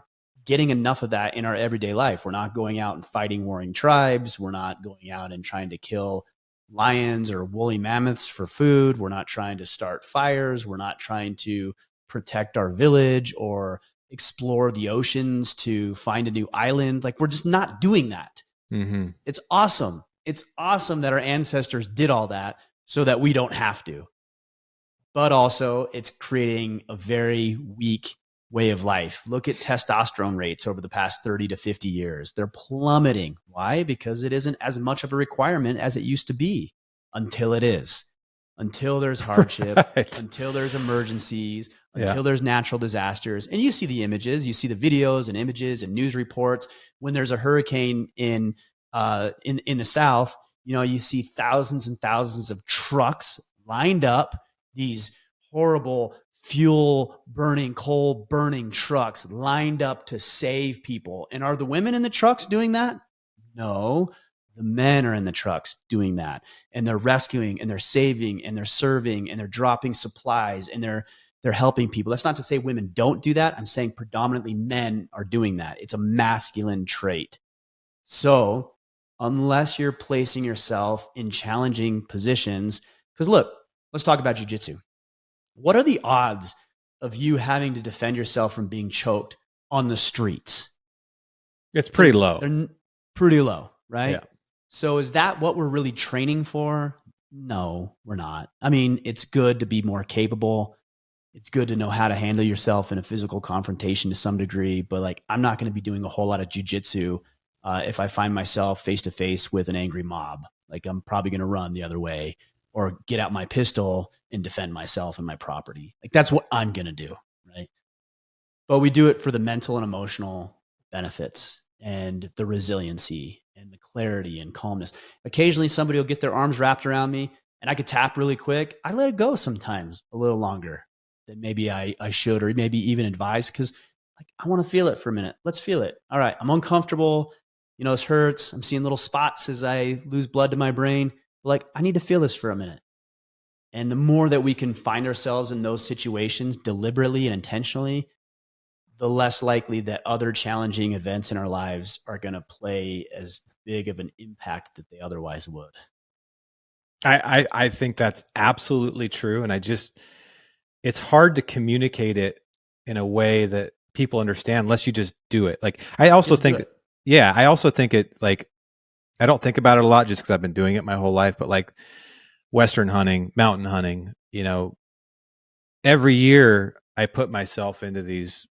getting enough of that in our everyday life. We're not going out and fighting warring tribes. We're not going out and trying to kill lions or woolly mammoths for food. We're not trying to start fires. We're not trying to protect our village or explore the oceans to find a new island. Like, we're just not doing that. Mm-hmm. It's awesome. It's awesome that our ancestors did all that so that we don't have to. But also, it's creating a very weak way of life. Look at testosterone rates over the past 30 to 50 years. They're plummeting. Why? Because it isn't as much of a requirement as it used to be until it is. Until there's hardship, right. Until there's emergencies, until there's natural disasters. And you see the images, you see the videos and images and news reports. When there's a hurricane in the South, you know, you see thousands and thousands of trucks lined up, these horrible fuel burning, coal burning trucks lined up to save people. And are the women in the trucks doing that? No. The men are in the trucks doing that, and they're rescuing and they're saving and they're serving and they're dropping supplies and they're helping people. That's not to say women don't do that. I'm saying predominantly men are doing that. It's a masculine trait. So unless you're placing yourself in challenging positions, because look, let's talk about jujitsu. What are the odds of you having to defend yourself from being choked on the streets? It's pretty low. They're pretty low, right? Yeah. So is that what we're really training for? No, we're not. I mean, it's good to be more capable. It's good to know how to handle yourself in a physical confrontation to some degree, but like, I'm not going to be doing a whole lot of jujitsu if I find myself face to face with an angry mob. Like, I'm probably going to run the other way or get out my pistol and defend myself and my property. Like, that's what I'm going to do, right? But we do it for the mental and emotional benefits and the resiliency and the clarity and calmness. Occasionally somebody will get their arms wrapped around me and I could tap really quick. I let it go sometimes a little longer than maybe I should, or maybe even advise, because like, I want to feel it for a minute. Let's feel it. All right, I'm uncomfortable. You know, this hurts. I'm seeing little spots as I lose blood to my brain. Like, I need to feel this for a minute. And the more that we can find ourselves in those situations deliberately and intentionally, the less likely that other challenging events in our lives are going to play as big of an impact that they otherwise would. I think that's absolutely true. And it's hard to communicate it in a way that people understand unless you just do it. Like, I also think it, like, I don't think about it a lot just because I've been doing it my whole life, but like Western hunting, mountain hunting, you know, every year I put myself into these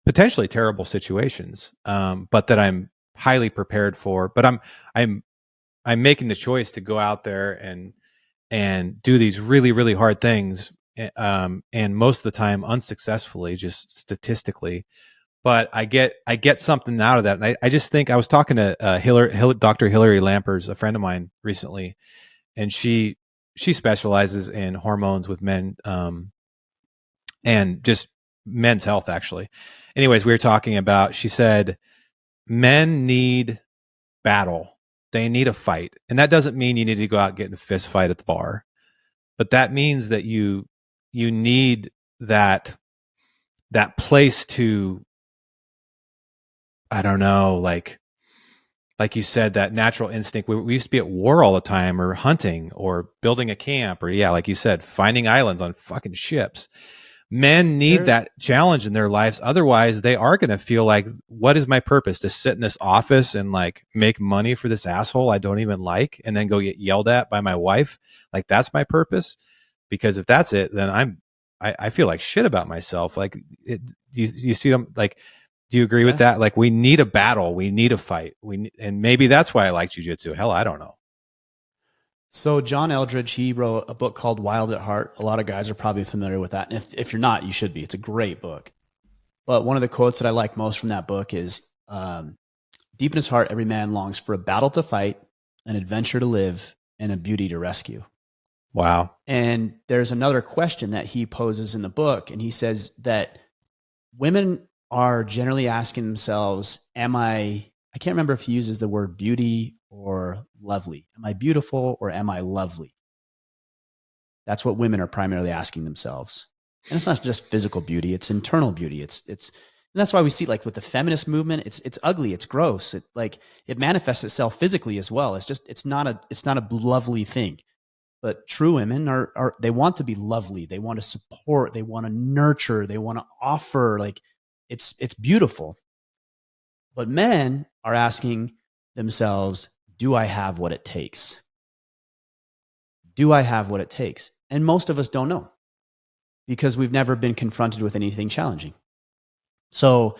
potentially terrible situations, but that I'm highly prepared for. But I'm making the choice to go out there and do these really, really hard things, and most of the time unsuccessfully, just statistically. But I get something out of that, and I just think I was talking to Dr. Hillary Lampers, a friend of mine, recently, and she specializes in hormones with men, and just men's health, actually. Anyways, we were talking about, she said, men need battle. They need a fight. And that doesn't mean you need to go out and get in a fist fight at the bar. But that means that you need that place to, I don't know, like you said, that natural instinct. We used to be at war all the time, or hunting, or building a camp, or like you said, finding islands on fucking ships. Men need There, that challenge in their lives. Otherwise, they are going to feel like, what is my purpose? To sit in this office and like make money for this asshole I don't even like and then go get yelled at by my wife? Like, that's my purpose? Because if that's it, then I feel like shit about myself. Like, you see them like, do you agree with yeah. that? Like, we need a battle. We need a fight. And maybe that's why I like jujitsu. Hell, I don't know. So John Eldridge, he wrote a book called Wild at Heart. A lot of guys are probably familiar with that. And if you're not, you should be. It's a great book. But one of the quotes that I like most from that book is, deep in his heart, every man longs for a battle to fight, an adventure to live, and a beauty to rescue. Wow. And there's another question that he poses in the book. And he says that women are generally asking themselves, I can't remember if he uses the word beauty or lovely. Am I beautiful or am I lovely? That's what women are primarily asking themselves. And it's not just physical beauty, it's internal beauty. And that's why we see, like, with the feminist movement, it's ugly, it's gross. It manifests itself physically as well. It's not a lovely thing. But true women they want to be lovely. They want to support, they want to nurture, they want to offer. Like, it's beautiful. But men are asking themselves, do I have what it takes? Do I have what it takes? And most of us don't know because we've never been confronted with anything challenging. So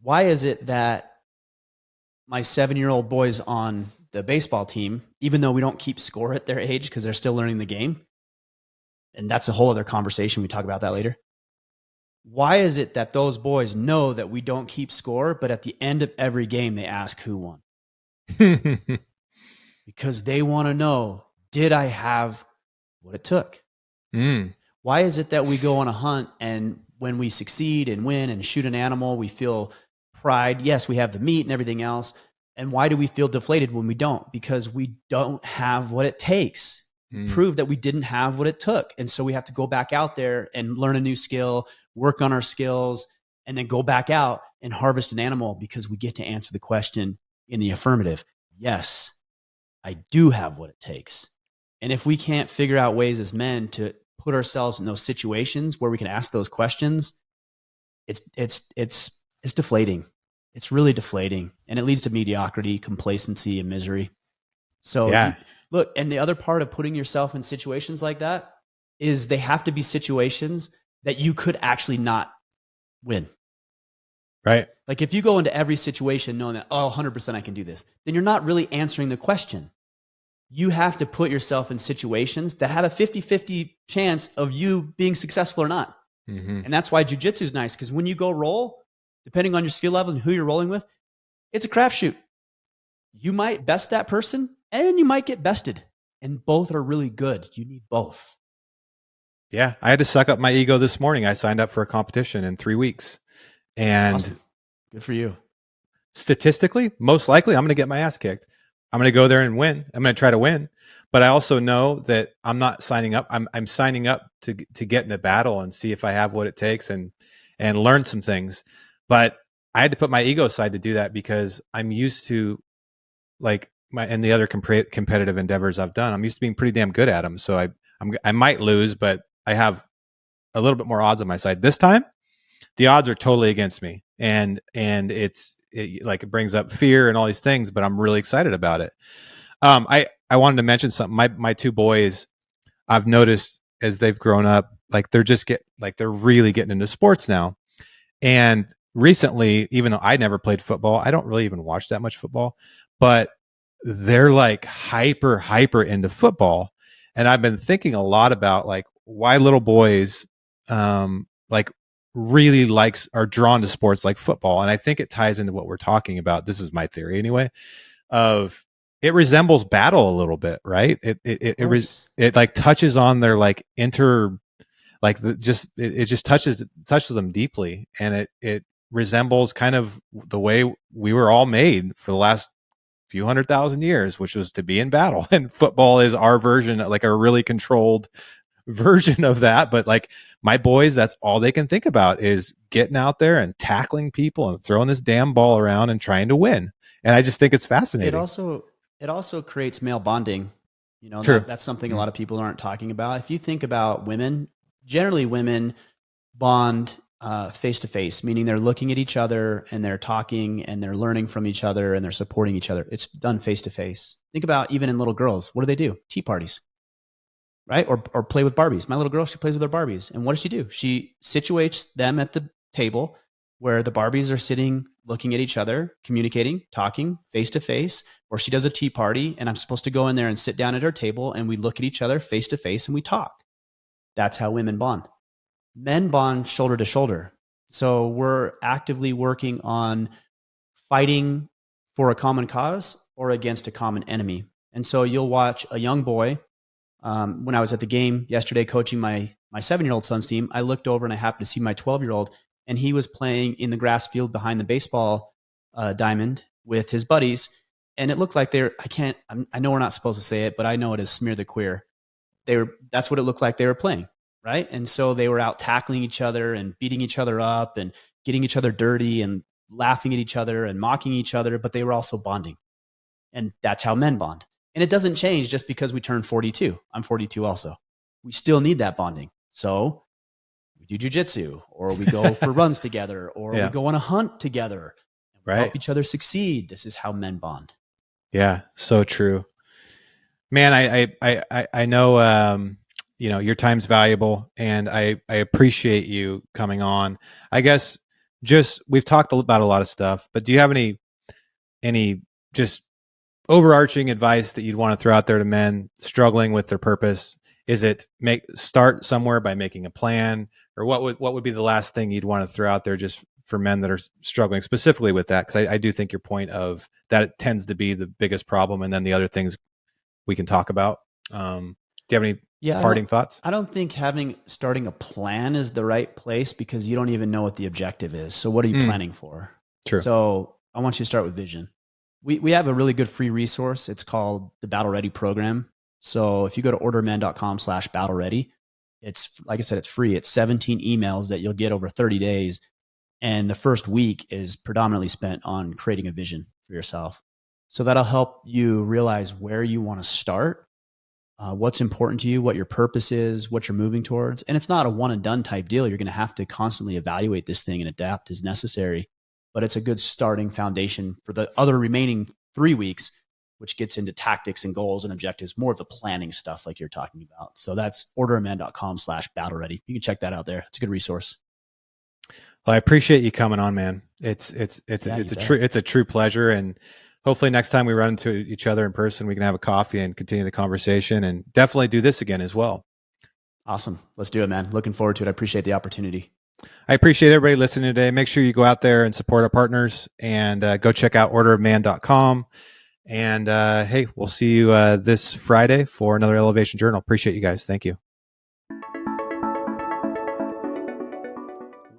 why is it that my 7-year-old boys on the baseball team, even though we don't keep score at their age because they're still learning the game, and that's a whole other conversation, we talk about that later. Why is it that those boys know that we don't keep score, but at the end of every game, they ask who won? Because they want to know, did I have what it took? Why is it that we go on a hunt and when we succeed and win and shoot an animal, we feel pride? Yes, we have the meat and everything else. And why do we feel deflated when we don't? Because we don't have what it takes. Prove that we didn't have what it took. And so we have to go back out there and learn a new skill, work on our skills, and then go back out and harvest an animal because we get to answer the question in the affirmative. Yes, I do have what it takes. And if we can't figure out ways as men to put ourselves in those situations where we can ask those questions, it's deflating. It's really deflating, and it leads to mediocrity, complacency, and misery. So Yeah. Look, and the other part of putting yourself in situations like that is they have to be situations that you could actually not win. Right. Like, if you go into every situation knowing that, 100% I can do this, then you're not really answering the question. You have to put yourself in situations that have a 50-50 chance of you being successful or not. Mm-hmm. And that's why jiu-jitsu is nice, because when you go roll, depending on your skill level and who you're rolling with, it's a crapshoot. You might best that person and you might get bested. And both are really good. You need both. Yeah. I had to suck up my ego this morning. I signed up for a competition in 3 weeks. And Awesome. Good for you. Statistically, most likely I'm going to get my ass kicked. I'm going to go there and win. I'm going to try to win. But I also know that I'm not signing up. I'm signing up to get in a battle and see if I have what it takes and learn some things. But I had to put my ego aside to do that because I'm used to, like, and the other competitive endeavors I've done, I'm used to being pretty damn good at them. So I might lose, but I have a little bit more odds on my side. This time, the odds are totally against me, and it brings up fear and all these things, but I'm really excited about it. I wanted to mention something. My two boys, I've noticed as they've grown up, like they're really getting into sports now. And recently, even though I never played football, I don't really even watch that much football, but they're like hyper into football. And I've been thinking a lot about like why little boys like really are drawn to sports like football. And I think it ties into what we're talking about. This is my theory anyway, of it resembles battle a little bit, right? It like touches on their like it just touches them deeply, and it resembles kind of the way we were all made for the last few 100,000 years, which was to be in battle. And football is our version, like a really controlled version of that. But like my boys, that's all they can think about is getting out there and tackling people and throwing this damn ball around and trying to win. And I just think it's fascinating. It also creates male bonding. True. That's something a lot of people aren't talking about. If you think about women, generally women bond face to face, meaning they're looking at each other and they're talking and they're learning from each other and they're supporting each other. It's done face to face. Think about even in little girls, what do? Tea parties, right? Or play with Barbies. My little girl, she plays with her Barbies. And what does she do? She situates them at the table where the Barbies are sitting, looking at each other, communicating, talking face to face, or she does a tea party and I'm supposed to go in there and sit down at her table and we look at each other face to face and we talk. That's how women bond. Men bond shoulder to shoulder. So we're actively working on fighting for a common cause or against a common enemy. And so you'll watch a young boy. When I was at the game yesterday coaching my 7-year-old son's team, I looked over and I happened to see my 12-year-old, and he was playing in the grass field behind the baseball diamond with his buddies. And it looked like I know we're not supposed to say it, but I know it is smear the queer. That's what it looked like they were playing. Right. And so they were out tackling each other and beating each other up and getting each other dirty and laughing at each other and mocking each other, but they were also bonding. And that's how men bond. And it doesn't change just because we turn 42. I'm 42 also. We still need that bonding. So we do jujitsu, or we go for runs together, or we go on a hunt together. And we help each other succeed. This is how men bond. Yeah, so true. Man, I know your time's valuable, and I appreciate you coming on. I guess we've talked about a lot of stuff, but do you have any just overarching advice that you'd want to throw out there to men struggling with their purpose? Is it start somewhere by making a plan, or what would be the last thing you'd want to throw out there just for men that are struggling specifically with that? Because I do think your point of that it tends to be the biggest problem, and then the other things we can talk about. Do you have any parting thoughts? I don't think starting a plan is the right place, because you don't even know what the objective is. So what are you planning for? True. So I want you to start with vision. We have a really good free resource. It's called the Battle Ready program. So if you go to orderman.com/battle ready, it's, like I said, it's free. It's 17 emails that you'll get over 30 days. And the first week is predominantly spent on creating a vision for yourself. So that'll help you realize where you want to start, what's important to you, what your purpose is, what you're moving towards. And it's not a one and done type deal. You're going to have to constantly evaluate this thing and adapt as necessary. But it's a good starting foundation for the other remaining 3 weeks, which gets into tactics and goals and objectives, more of the planning stuff like you're talking about. So that's orderman.com/battle ready. You can check that out there. It's a good resource. Well, I appreciate you coming on, man. It's a true pleasure. And hopefully next time we run into each other in person, we can have a coffee and continue the conversation, and definitely do this again as well. Awesome. Let's do it, man. Looking forward to it. I appreciate the opportunity. I appreciate everybody listening today. Make sure you go out there and support our partners, and go check out orderofman.com. And hey, we'll see you this Friday for another Elevation Journal. Appreciate you guys. Thank you.